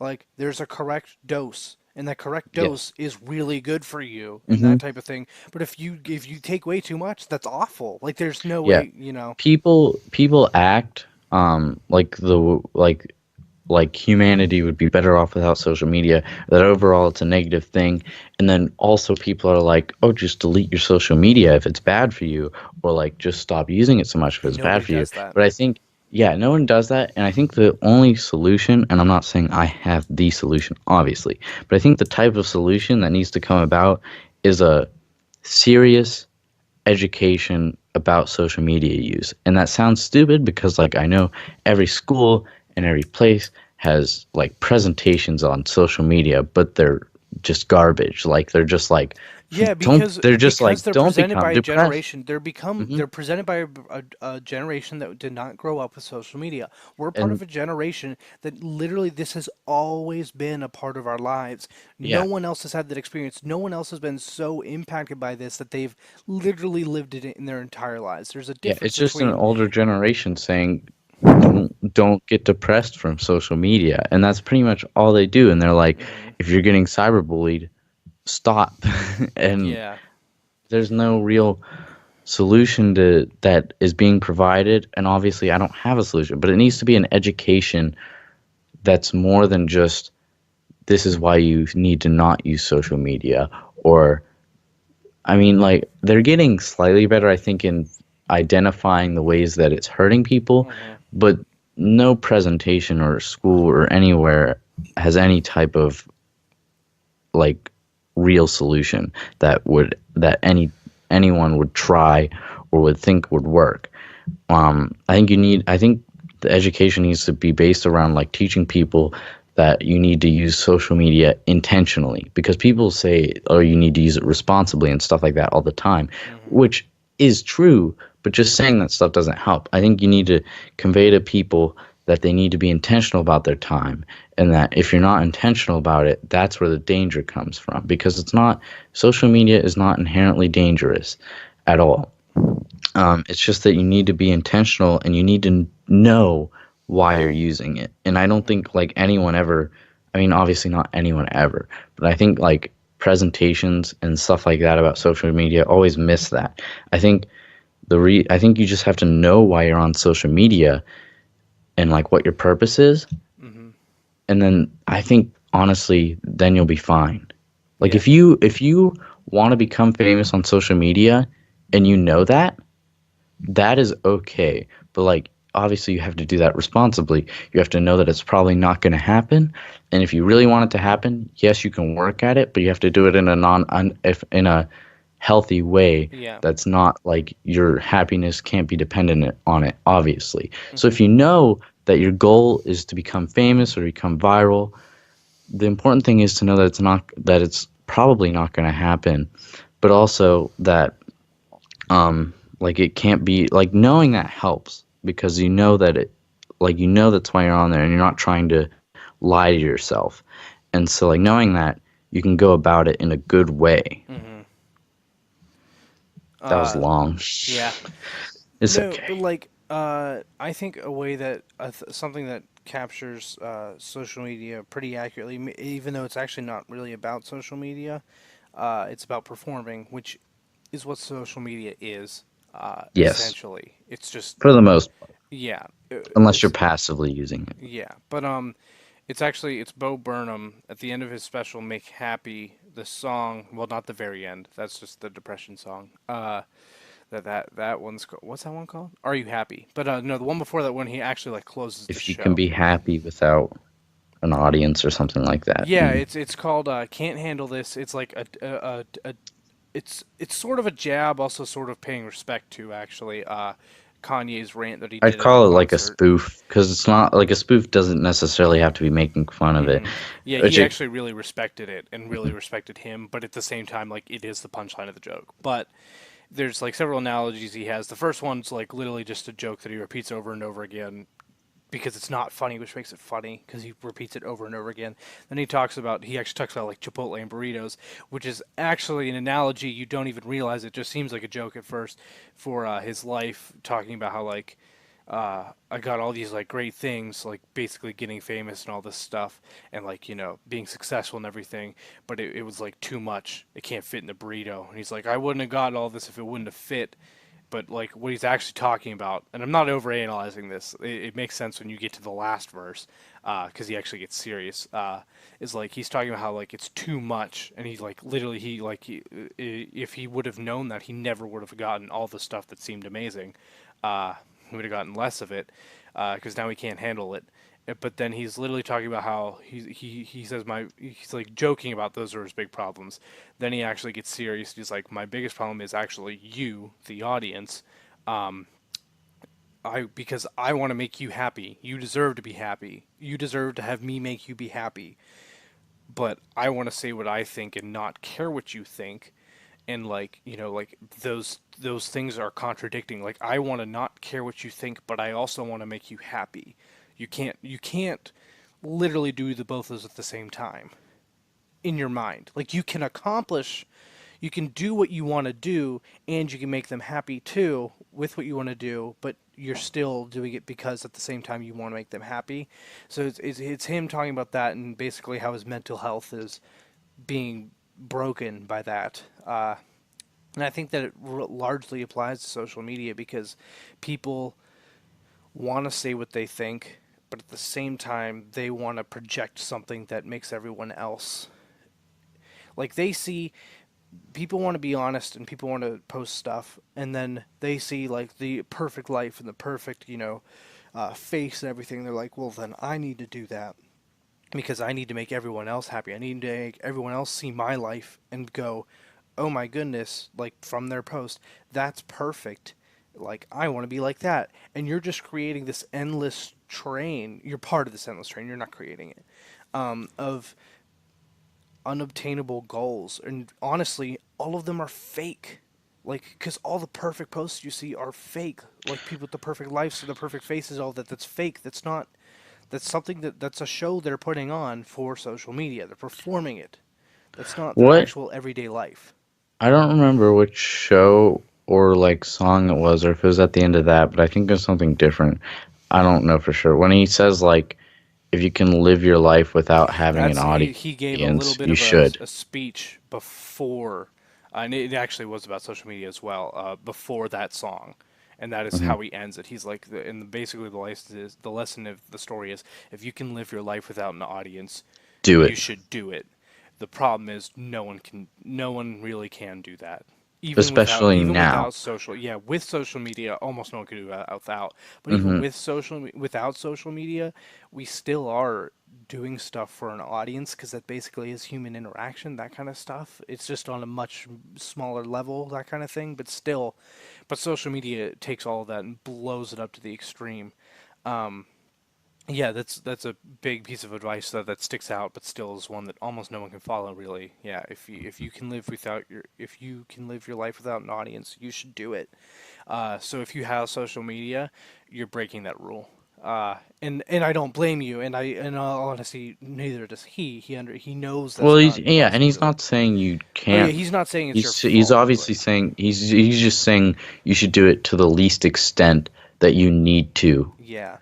like there's a correct dose, and that correct Yes. dose is really good for you and Hmm. that type of thing. But if you take way too much, that's awful. Like there's no Yeah. way. People act like like humanity would be better off without social media, that overall it's a negative thing. And then also people are like, oh, just delete your social media if it's bad for you, or like just stop using it so much if And it's bad nobody for you. does that. But I think, yeah, no one does that. And I think the only solution, and I'm not saying I have the solution, obviously, but I think the type of solution that needs to come about is a serious education about social media use. And that sounds stupid because like I know every school and every place has like presentations on social media, but they're just garbage. Like they're just like Yeah, don't they're just because like they're don't presented become by a depressed. generation. Hmm. They're presented by a generation that did not grow up with social media. We're part And of a generation that literally this has always been a part of our lives. No yeah, one else has had that experience. No one else has been so impacted by this that they've literally lived it in their entire lives. There's a yeah, difference it's just an between older generation saying don't get depressed from social media. And that's pretty much all they do. And they're like, Mhm. if you're getting cyberbullied, stop. And Yeah. there's no real solution to that is being provided, and obviously I don't have a solution, but it needs to be an education that's more than just this is why you need to not use social media. Or I mean, like they're getting slightly better, I think, in identifying the ways that it's hurting people, Mhm. but no presentation or school or anywhere has any type of like real solution that anyone would try or would think would work. I think the education needs to be based around like teaching people that you need to use social media intentionally, because people say, oh, you need to use it responsibly and stuff like that all the time, Mhm. which is true, but just saying that stuff doesn't help. I think you need to convey to people that they need to be intentional about their time, and that if you're not intentional about it, that's where the danger comes from, because social media is not inherently dangerous at all. It's just that you need to be intentional and you need to know why you're using it. And I don't Mhm. think like anyone ever, I mean, obviously not anyone ever, but I think like presentations and stuff like that about social media always miss that. I think I think you just have to know why you're on social media, and like what your purpose is, Mm-hmm. and then I think honestly, then you'll be fine. Like Yeah. if you want to become famous on social media and you know that, that is okay. But like obviously you have to do that responsibly. You have to know that it's probably not going to happen. And if you really want it to happen, yes, you can work at it, but you have to do it in a if in a healthy way Yeah. that's not like your happiness can't be dependent on it, obviously. So Mm-hmm. if you know that your goal is to become famous or become viral, the important thing is to know that it's probably not going to happen, but also that like it can't be like knowing that helps because you know that it like you know that's why you're on there and you're not trying to lie to yourself. And so like knowing that you can go about it in a good way. Mm-hmm. That was Uh, long. yeah. It's No, but okay. like, I think a way that something that captures social media pretty accurately, even though it's actually not really about social media, it's about performing, which is what social media is. Yes, Essentially, it's just for the most part, yeah, unless you're it's passively using it. yeah, but it's actually it's Bo Burnham at the end of his special "Make Happy." The song, well, not the very end. That's just the depression song. That one's what's that one called? Are You Happy? But no, the one before that when he actually like closes the If you can show. be happy without an audience or something like that. Yeah, Mm. it's called Can't Handle This. It's like it's sort of a jab, also sort of paying respect to actually Kanye's rant that he I'd did at a call it like a concert. spoof because it's not like a spoof doesn't necessarily have to be making fun of it. Yeah, Which he it, actually really respected it and really respected him, but at the same time, like it is the punchline of the joke. But there's like several analogies he has. The first one's like literally just a joke that he repeats over and over again because it's not funny, which makes it funny because he repeats it over and over again. Then he actually talks about like Chipotle and burritos, which is actually an analogy you don't even realize. It just seems like a joke at first for his life, talking about how like I got all these like great things, like basically getting famous and all this stuff, and like being successful and everything. But it was like too much. It can't fit in the burrito. And he's like, I wouldn't have got all this if it wouldn't have fit. But like what he's actually talking about, and I'm not overanalyzing this. It makes sense when you get to the last verse, because he actually gets serious. Is like he's talking about how like it's too much, and he's like literally if he would have known that, he never would have gotten all the stuff that seemed amazing. He would have gotten less of it, because now he can't handle it. But then he's literally talking about how he says he's like joking about those are his big problems. Then he actually gets serious. He's like, my biggest problem is actually you, the audience. Um, I because I want to make you happy. You deserve to be happy. You deserve to have me make you be happy. But I want to say what I think and not care what you think. And like like those things are contradicting. Like I want to not care what you think, but I also want to make you happy. You can't literally do the both of those at the same time in your mind. Like you can do what you want to do and you can make them happy too with what you want to do, but you're still doing it because at the same time you want to make them happy. So it's him talking about that and basically how his mental health is being broken by that. And I think that it largely applies to social media because people want to say what they think, but at the same time, they want to project something that makes everyone else. Like they see people want to be honest and people want to post stuff, and then they see like the perfect life and the perfect, face and everything. They're like, well, then I need to do that because I need to make everyone else happy. I need to make everyone else see my life and go, oh my goodness, like from their post, that's perfect. Like, I want to be like that. And you're just creating this endless train. You're part of this endless train. You're not creating it. Of unobtainable goals. And honestly, all of them are fake. Like, because all the perfect posts you see are fake. Like, people with the perfect lives and the perfect faces, all that. That's fake. That's not. That's something that's a show they're putting on for social media. They're performing it. That's not their What actual everyday life. I don't remember which show or like song it was, or if it was at the end of that, but I think it was something different. I don't know for sure. When he says like, if you can live your life without having an That's he gave a little audience, bit you of should. a speech before, and it actually was about social media as well. Before that song, and that is Hmm. how he ends it. He's like, and basically the lesson of the story is, if you can live your life without an audience, Do you it. should do it. The problem is no one really can do that. Especially Even now. without social, yeah, with social media, almost no one can do that without. But even Hmm. with without social media, we still are doing stuff for an audience because that basically is human interaction, that kind of stuff. It's just on a much smaller level, that kind of thing. But still, but social media takes all of that and blows it up to the extreme. Um, yeah, that's a big piece of advice that sticks out, but still is one that almost no one can follow. Really, yeah. If you can live without your if you can live your life without an audience, you should do it. So if you have social media, you're breaking that rule. And I don't blame you. And in all honesty, neither does he. He knows Well, that's not yeah, and he's possible. not saying you Oh yeah, can't. he's not saying it's your He's fault, obviously but saying he's just saying you should do it to the least extent that you need to. yeah,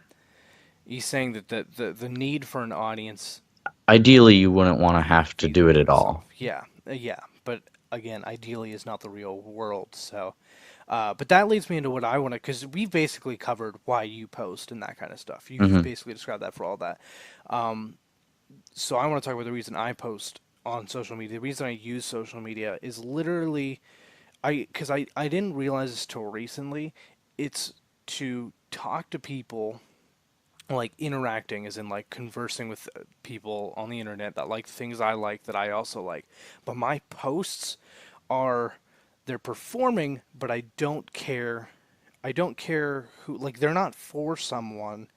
he's saying that the need for an audience Ideally, you wouldn't want to he have to feeds do it into at all. himself. Yeah, yeah. But again, ideally is not the real world. So, but that leads me into what I want to, because we've basically covered why you post and that kind of stuff. You've Hmm. basically described that for all that. So I want to talk about the reason I post on social media. The reason I use social media is literally because I didn't realize this till recently. It's to talk to people, like interacting, as in like conversing with people on the internet that like things I like that I also like. But my posts are, they're performing, but I don't care. I don't care who, like, they're not for someone.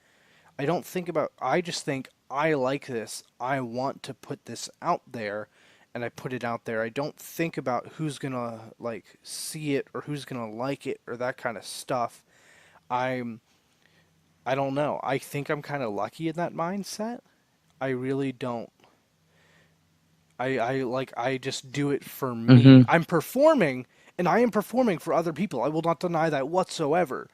I don't think about, I just think I like this. I want to put this out there, and I put it out there. I don't think about who's going to like see it or who's going to like it or that kind of stuff. I'm I don't know. I think I'm kind of lucky in that mindset. I really don't. I just do it for me. Hmm. I'm performing, and I am performing for other people. I will not deny that whatsoever.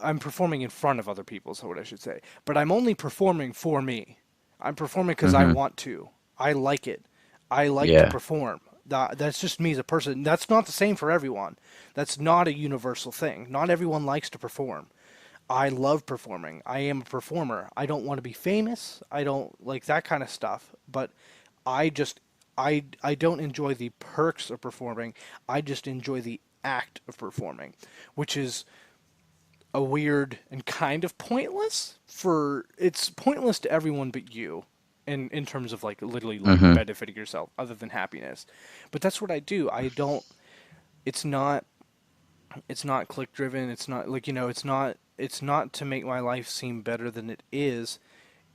I'm performing in front of other people, is what I should say. But I'm only performing for me. I'm performing because I Hmm. want to. I like it. I like to Yeah. perform. That's just me as a person. That's not the same for everyone. That's not a universal thing. Not everyone likes to perform. I love performing. I am a performer. I don't want to be famous. I don't like that kind of stuff. But I just I don't enjoy the perks of performing. I just enjoy the act of performing, which is a weird and kind of pointless for, it's pointless to everyone but you, in terms of like literally like Hmm. benefiting yourself other than happiness. But that's what I do. I don't, it's not, it's not click driven. It's not like, it's not to make my life seem better than it is.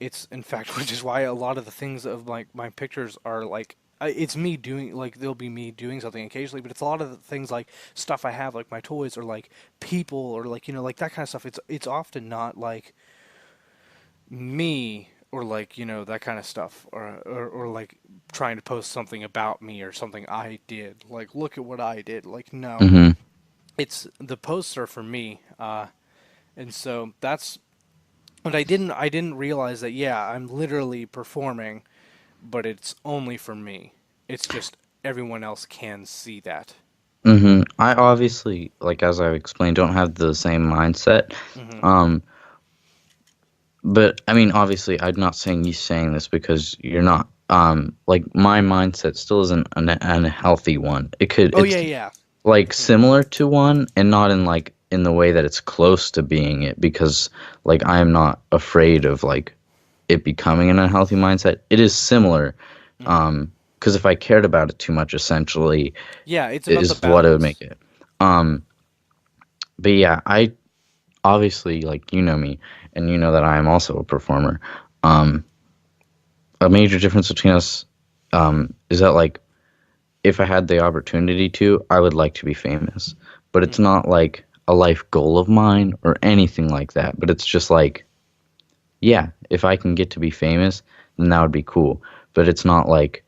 It's in fact, which is why a lot of the things of like my pictures are like, it's me doing, like there'll be me doing something occasionally, but it's a lot of the things like stuff I have, like my toys or like people or like, like that kind of stuff. It's often not like me or like, that kind of stuff, or like trying to post something about me or something I did, like look at what I did, like no. Hmm. It's the posts are for me, and so that's, but I didn't realize that, yeah, I'm literally performing, but it's only for me. It's just everyone else can see that. I obviously, like as I've explained, don't have the same mindset. Hmm. Um, but I mean, obviously, I'm not saying you saying this because you're not. Like my mindset still isn't an unhealthy one. Oh yeah, It's yeah. like Hmm. similar to one, and not in like in the way that it's close to being it, because like I am not afraid of like it becoming an unhealthy mindset. It is similar, Hmm. because if I cared about it too much, essentially, Yeah, it's about the is what it would make balance. it. Um, but yeah, I obviously, like, you know me, and you know that I am also a performer. Um, a major difference between us, is that like if I had the opportunity to, I would like to be famous. But it's Hmm. not like a life goal of mine or anything like that. But it's just like, yeah, if I can get to be famous, then that would be cool. But it's not like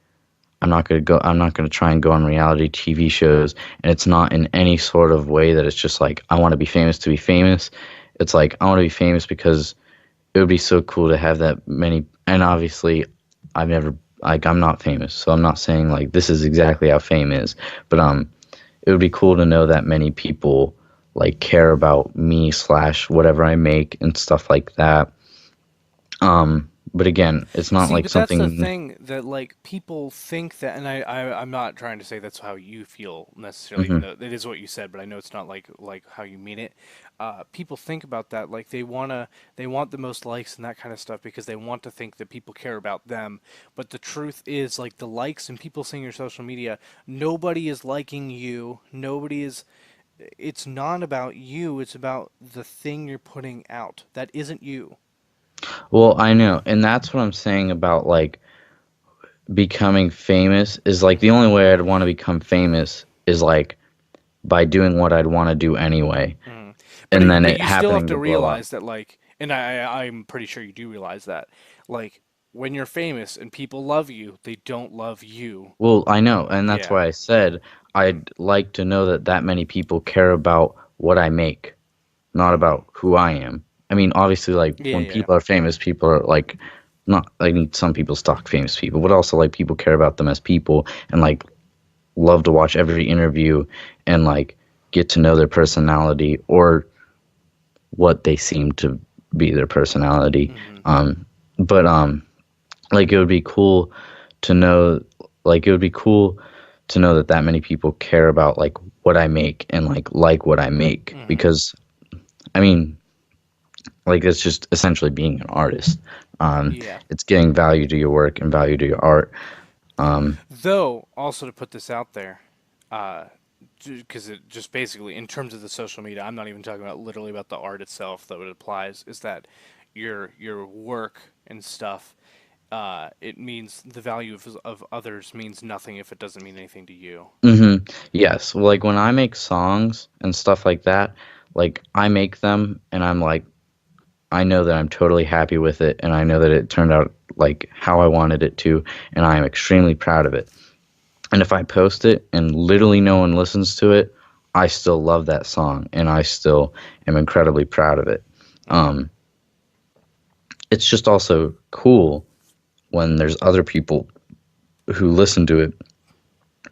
I'm not gonna try and go on reality TV shows, and it's not in any sort of way that it's just like I want to be famous to be famous. It's like I want to be famous because it would be so cool to have that many. And obviously, I've never, like, I'm not famous, so I'm not saying like this is exactly how fame is, but it would be cool to know that many people like care about me slash whatever I make and stuff like that. But again, it's not See, like but that's the something. thing that like people think that, and I'm not trying to say that's how you feel necessarily, even Hmm. though it is what you said, but I know it's not like how you mean it. People think about that like they want the most likes and that kind of stuff because they want to think that people care about them. But the truth is, like the likes and people seeing your social media, nobody is liking you. Nobody is. It's not about you. It's about the thing you're putting out. That isn't you. Well, I know, and that's what I'm saying about like becoming famous is like the Hmm. only way I'd want to become famous is like by doing what I'd want to do anyway, Mhm. and then But it you still have happening to to blow up. realize that like, and I'm pretty sure you do realize that like when you're famous and people love you, they don't love you. Well, I know, and that's Yeah. why I said Hmm. I'd like to know that that many people care about what I make, not Hmm. about who I am. I mean, obviously, like Yeah, when yeah. people are famous, people are like, not, I mean, some people stalk famous people, but also like people care about them as people and like love to watch every interview and like get to know their personality or what they seem to be their personality. Hmm. Um, but like it would be cool to know, like it would be cool to know that that many people care about like what I make and like what I make Hmm. because I mean like it's just essentially being an artist. Um, Yeah. it's getting value to your work and value to your art. Um, Though also to put this out there, uh, because it just basically in terms of the social media, I'm not even talking about literally about the art itself, though it applies. Is that your work and stuff? It means the value of others means nothing if it doesn't mean anything to you. hmm Yes, well, like when I make songs and stuff like that, like I make them and I'm like I know that I'm totally happy with it and I know that it turned out like how I wanted it to and I am extremely proud of it. And if I post it and literally no one listens to it, I still love that song and I still am incredibly proud of it. Hmm. Um, it's just also cool when there's other people who listen to it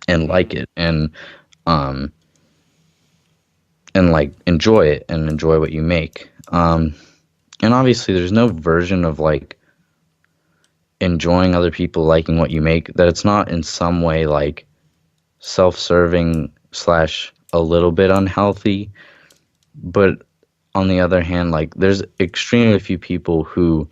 and like Hmm. it um and like enjoy it and enjoy what you make. And obviously there's no version of like enjoying other people liking what you make that it's not in some way like self-serving slash a little bit unhealthy. But on the other hand, like there's extremely few people who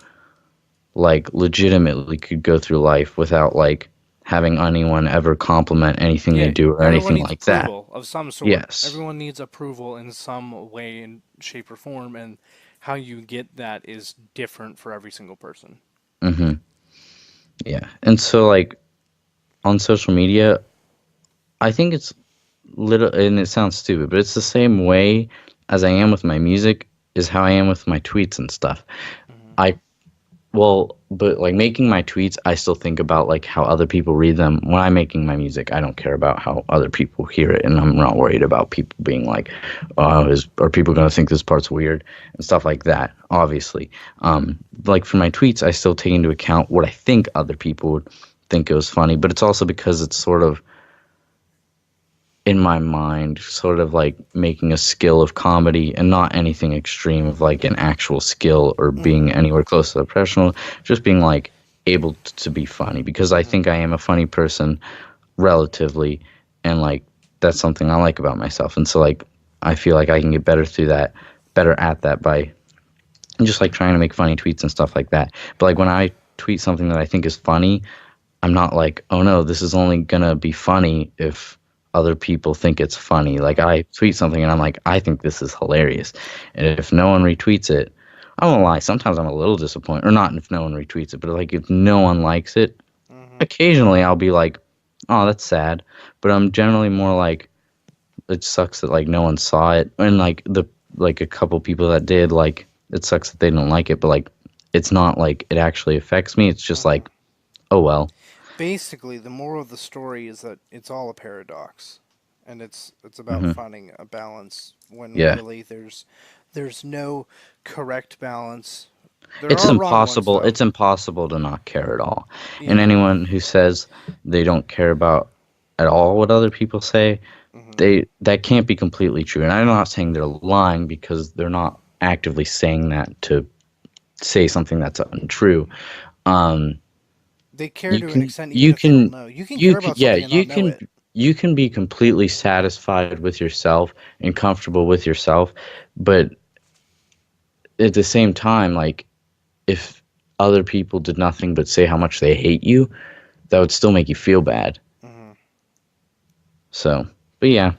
like legitimately could go through life without like having anyone ever compliment anything they Yeah, do or everyone anything needs like that. approval of some sort. Yes. Everyone needs approval in some way, in shape, or form, and how you get that is different for every single person. Hmm. Yeah. And so like on social media, I think it's little and it sounds stupid, but it's the same way as I am with my music is how I am with my tweets and stuff. Hmm. I Well, but like making my tweets, I still think about like how other people read them. When I'm making my music, I don't care about how other people hear it, and I'm not worried about people being like, "Oh, are people gonna think this part's weird?" and stuff like that. Obviously, like for my tweets, I still take into account what I think other people would think it was funny, but it's also because it's sort of in my mind, sort of like making a skill of comedy and not anything extreme of like an actual skill or being Hmm. anywhere close to the professional, just being like able to be funny because I Hmm. think I am a funny person relatively and like that's something I like about myself. And so like I feel like I can get better through that, better at that by just like trying to make funny tweets and stuff like that. But like when I tweet something that I think is funny, I'm not like, oh no, this is only gonna be funny if other people think it's funny. Like Hmm. I tweet something and I'm like, I think this is hilarious. And if no one retweets it, I won't lie, sometimes I'm a little disappointed. Or not if no one retweets it, but like if no one likes it, Hmm. occasionally I'll be like, oh, that's sad. But I'm generally more like, it sucks that like no one saw it. And like the like a couple people that did, like it sucks that they don't like it, but like it's not like it actually affects me. It's just Hmm. like, oh well. Basically, the moral of the story is that it's all a paradox, and it's about Hmm. finding a balance when Yeah. really there's no correct balance. There It's are wrong ones impossible. though. It's impossible to not care at all. And Yeah. anyone who says they don't care about at all what other people say, Hmm. that can't be completely true. And I'm not saying they're lying because they're not actively saying that to say something that's untrue. Um, They care you to an can extent, even you if they don't can know. You can you care can about yeah something and not know it. you can be completely satisfied with yourself and comfortable with yourself, but at the same time, like if other people did nothing but say how much they hate you, that would still make you feel bad. Hmm. So, but yeah.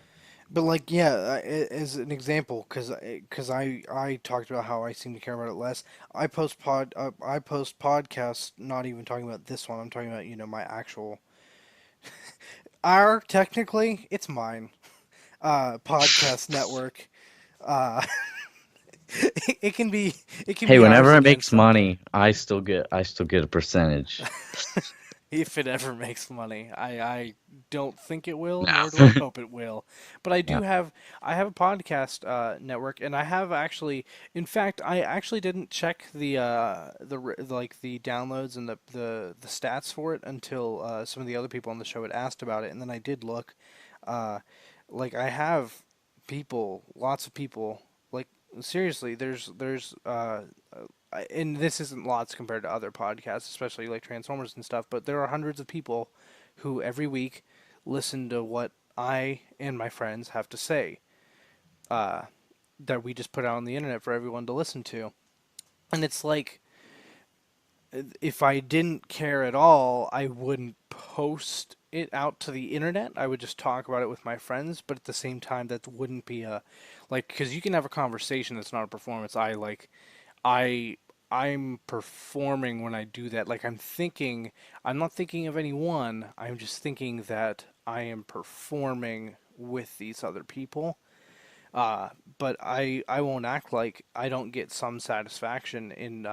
But like, yeah, as an example, because I talked about how I seem to care about it less. I post podcasts, not even talking about this one. I'm talking about my actual our technically it's mine podcast network. Uh, it can be Hey, ours whenever it again makes someday. money, I still get a percentage. If it ever makes money. I don't think it will, No. nor do I hope it will. But Yeah. I have a podcast network, and I have actually, in fact, I actually didn't check like the downloads and the stats for it until some of the other people on the show had asked about it, and then I did look. Uh, like I have people, lots of people. Like seriously, and this isn't lots compared to other podcasts, especially like Transformers and stuff, but there are hundreds of people who every week listen to what I and my friends have to say uh, that we just put out on the internet for everyone to listen to. And it's like, if I didn't care at all, I wouldn't post it out to the internet. I would just talk about it with my friends, but at the same time, that wouldn't be a like because you can have a conversation that's not a performance. I I'm performing when I do that. Like I'm not thinking of anyone. I'm just thinking that I am performing with these other people. Uh, but I won't act like I don't get some satisfaction in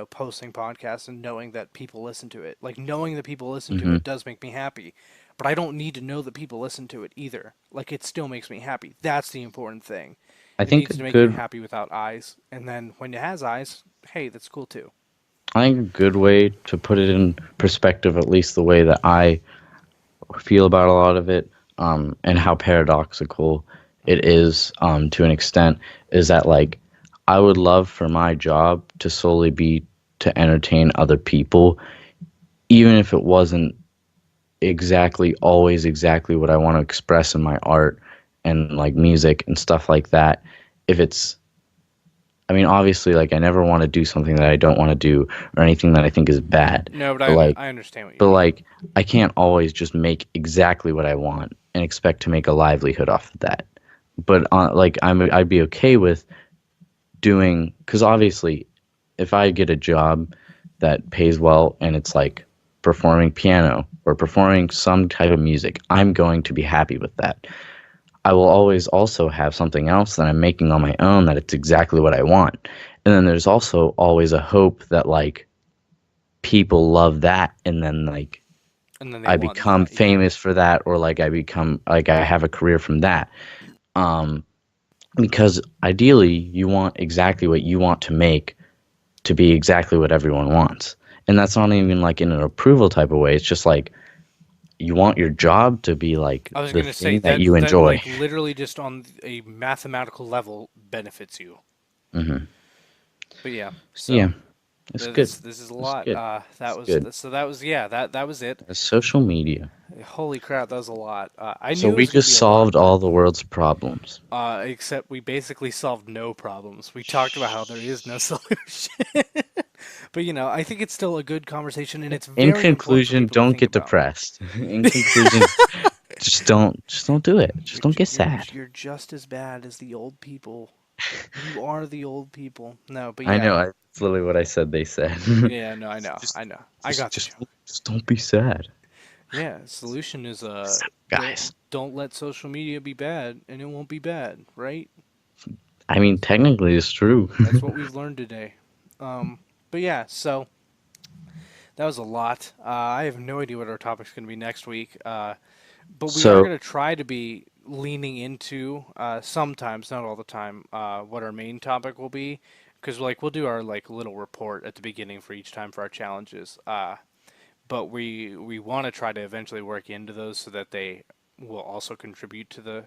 posting podcasts and knowing that people listen to it. Like knowing that people listen to Hmm. it does make me happy, but I don't need to know that people listen to it either. Like it still makes me happy. That's the important thing. I It think needs a to make you good happy without eyes, and then when it has eyes, hey, that's cool too. I think a good way to put it in perspective, at least the way that I feel about a lot of it, and how paradoxical it Hmm. is, to an extent, is that like I would love for my job to solely be to entertain other people, even if it wasn't exactly always exactly what I want to express in my art and like music and stuff like that. If it's I mean, obviously, like I never want to do something that I don't want to do or anything that I think is bad. No, but But like, I understand what you but mean. like, I can't always just make exactly what I want and expect to make a livelihood off of that. But like, I'd be okay with doing because obviously, if I get a job that pays well and it's like performing piano or performing some type of music, I'm going to be happy with that. I will always also have something else that I'm making on my own that it's exactly what I want. And then there's also always a hope that like people love that and then like And then they I want become that, yeah. famous for that or like I become like I have a career from that. Um because ideally you want exactly what you want to make to be exactly what everyone wants. And that's not even like in an approval type of way. It's just like you want your job to be like I was the gonna say thing that that you enjoy. like literally just on a mathematical level benefits you. Hmm. But yeah, So yeah, so it's good. this is a It's lot. good. That It's was good. so that was yeah that was it. Social media. Holy crap, that was a lot. I So knew it we was gonna just be a lot, solved but all the world's problems. except we basically solved no problems. We talked about how there is no solution. But I think it's still a good conversation, and it's In very important for conclusion, people to don't think get about. depressed. In conclusion, just don't do it. Just don't get sad. You're just as bad as the old people. You are the old people. No, but I yeah. know. It's literally what I said. They said. Yeah, no, just, I know. I just, got the just, joke. just don't be sad. Yeah, solution is Guys. don't let social media be bad and it won't be bad, right? I mean, technically, it's true. That's what we've learned today. But yeah, so that was a lot. I have no idea what our topic's going to be next week. But we are So, going to try to be leaning into sometimes, not all the time, what our main topic will be. Because like we'll do our like little report at the beginning for each time for our challenges. But we want to try to eventually work into those so that they will also contribute to the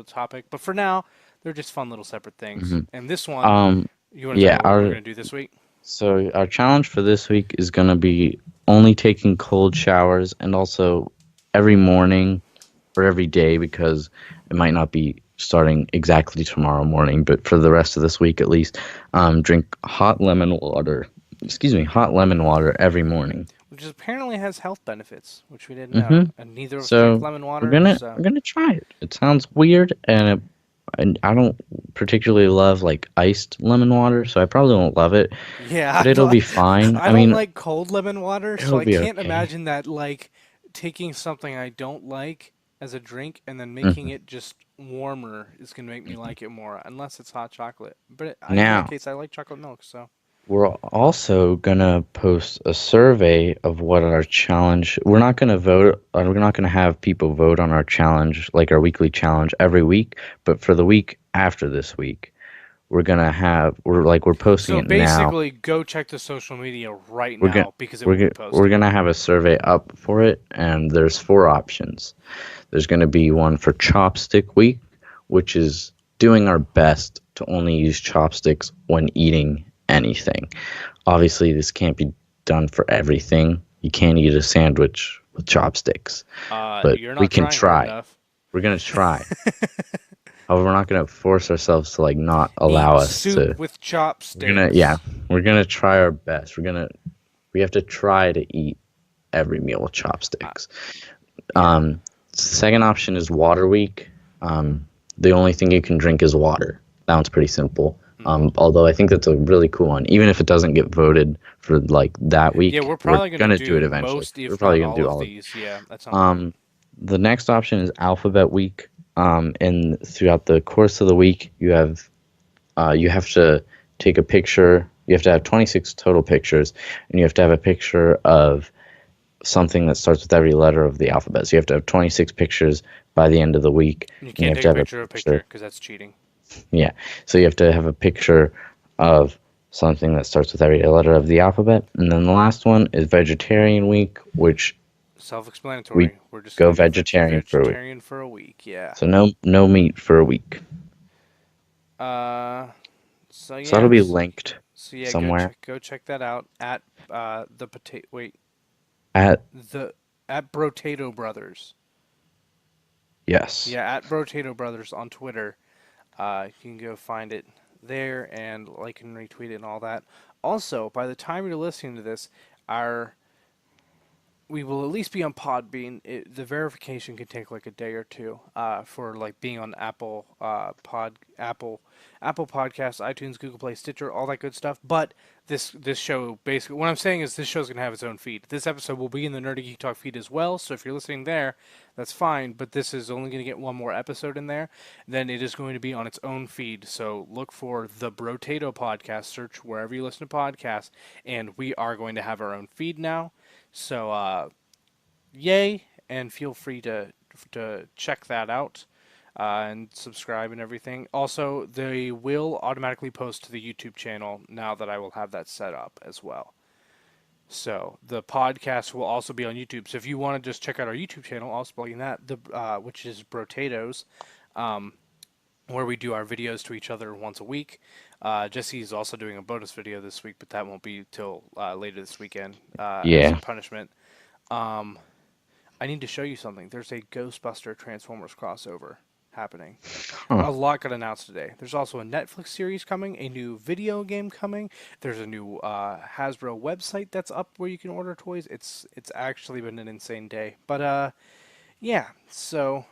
topic. But for now, they're just fun little separate things. hmm And this one, Um, you want to talk yeah, about what we're our going to do this week? so our challenge for this week is gonna be only taking cold showers and also every morning or every day because it might not be starting exactly tomorrow morning, but for the rest of this week at least, drink hot lemon water. Excuse me, hot lemon water every morning. Which apparently has health benefits, which we didn't know. hmm And neither of us drink So lemon we're water, gonna so we're gonna try it. It sounds weird, and I don't particularly love like iced lemon water, so I probably won't love it, yeah, but it'll be fine. I I don't mean, like cold lemon water, so it'll I be can't okay. imagine that like taking something I don't like as a drink and then making hmm it just warmer is gonna make me like it more, unless it's hot chocolate. But in that Now, case, I like chocolate milk, so we're also gonna post a survey of what our challenge. We're not gonna vote. We're not gonna have people vote on our challenge, like our weekly challenge, every week. But for the week after this week, we're posting so it now. basically, go check the social media right We're gonna now because it will be we're posted. gonna have a survey up for it, and there's four options. There's gonna be one for chopstick week, which is doing our best to only use chopsticks when eating anything. Obviously, this can't be done for everything. You can't eat a sandwich with chopsticks, but You're we not can trying hard try. enough. We're gonna try. However, we're not gonna force ourselves to like not allow Eat us to. soup with Yeah, chopsticks. we're gonna try our best. We have to try to eat every meal with Uh, chopsticks. yeah. Second option is water week. The only thing you can drink is water. That one's pretty simple. hmm Although I think that's a really cool one. Even if it doesn't get voted for like that Yeah, week, we're we're probably gonna gonna do it do eventually. most, We're if probably not gonna all do of all of it. these. Yeah, at some point. Um, the next option is alphabet week. And throughout the course of the week, you have to take a picture. You have to have 26 total pictures, and you have to have a picture of something that starts with every letter of the alphabet. So you have to have 26 pictures by the end of the week, You and you can't have take to a have a picture of a picture. picture because that's cheating. Yeah. So you have to have a picture of something that starts with every letter of the alphabet. And then the last one is vegetarian week, which we Self-explanatory. We're just go gonna be vegetarian for a week. vegetarian for a week. Yeah. So no meat for a week. Uh. So So that'll be yes. linked So yeah, somewhere go check that out at the potato. Wait, at the at Brotato Brothers. yes. Yeah, at Brotato Brothers on Twitter. You can go find it there and like and retweet it and all that. Also, by the time you're listening to this, our we will at least be on Podbean. The verification can take like a day or two for like being on Apple Podcasts, iTunes, Google Play, Stitcher, all that good stuff. But this show basically, what I'm saying is this show's gonna have its own feed. This episode will be in the Nerdy Geek Talk feed as well. So if you're listening there, that's fine. But this is only gonna get one more episode in there. Then it is going to be on its own feed. So look for the Brotato Podcast. Search wherever you listen to podcasts, and we are going to have our own feed now. So yay, and feel free to check that out and subscribe and everything. Also, they will automatically post to the YouTube channel now that I will have that set up as well. So the podcast will also be on YouTube. So if you want to just check out our YouTube channel, I'll spell you that which is Brotatoes, um, where we do our videos to each other once a week. Jesse is also doing a bonus video this week, but that won't be till later this weekend as a Yeah. punishment. Um, I need to show you something. There's a Ghostbuster Transformers crossover happening. Huh. A lot got announced today. There's also a Netflix series coming, a new video game coming. There's a new Hasbro website that's up where you can order toys. It's actually been an insane day. But yeah. So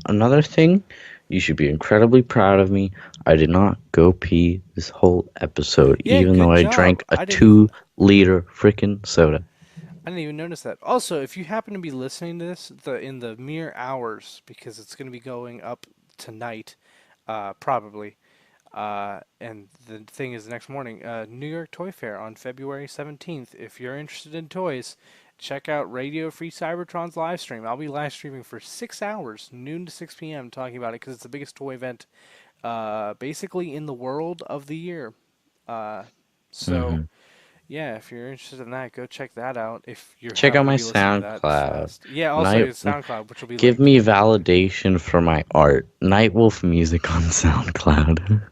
Another thing, you should be incredibly proud of me. I did not go pee this whole episode, yeah, even though good I job. drank a 2 liter freaking soda. I didn't even notice that. Also, if you happen to be listening to this in the mere hours, because it's going to be going up tonight, probably. And the thing is, the next morning, New York Toy Fair on February 17th. If you're interested in toys, check out Radio Free Cybertron's live stream. I'll be live streaming for 6 hours, noon to 6 p.m., talking about it because it's the biggest toy event basically in the world of the year. Uh, so hmm Yeah, if you're interested in that, go check that out. If you Check out happen to my be listening to that SoundCloud. fast. Yeah, also Night, his SoundCloud, which will be give linked. me validation for my art. Nightwolf Music on SoundCloud.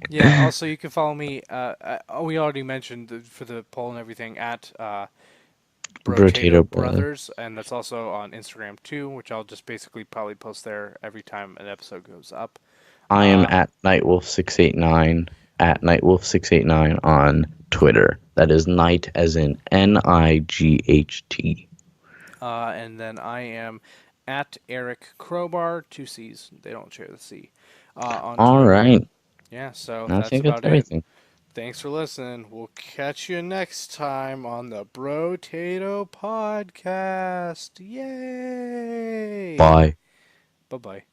Yeah, also you can follow me. We already mentioned for the poll and everything at Brotato Brotato Brother. Brothers, and that's also on Instagram too, which I'll just basically probably post there every time an episode goes up. I am Uh, at Nightwolf689 at Nightwolf689 on Twitter. That is night as in NIGHT. and then I am at Eric Crowbar, two C's. They don't share the C. On All Twitter. right. Yeah, so I that's think that's about it. everything. Thanks for listening. We'll catch you next time on the Brotato Podcast. Yay! Bye. Bye bye.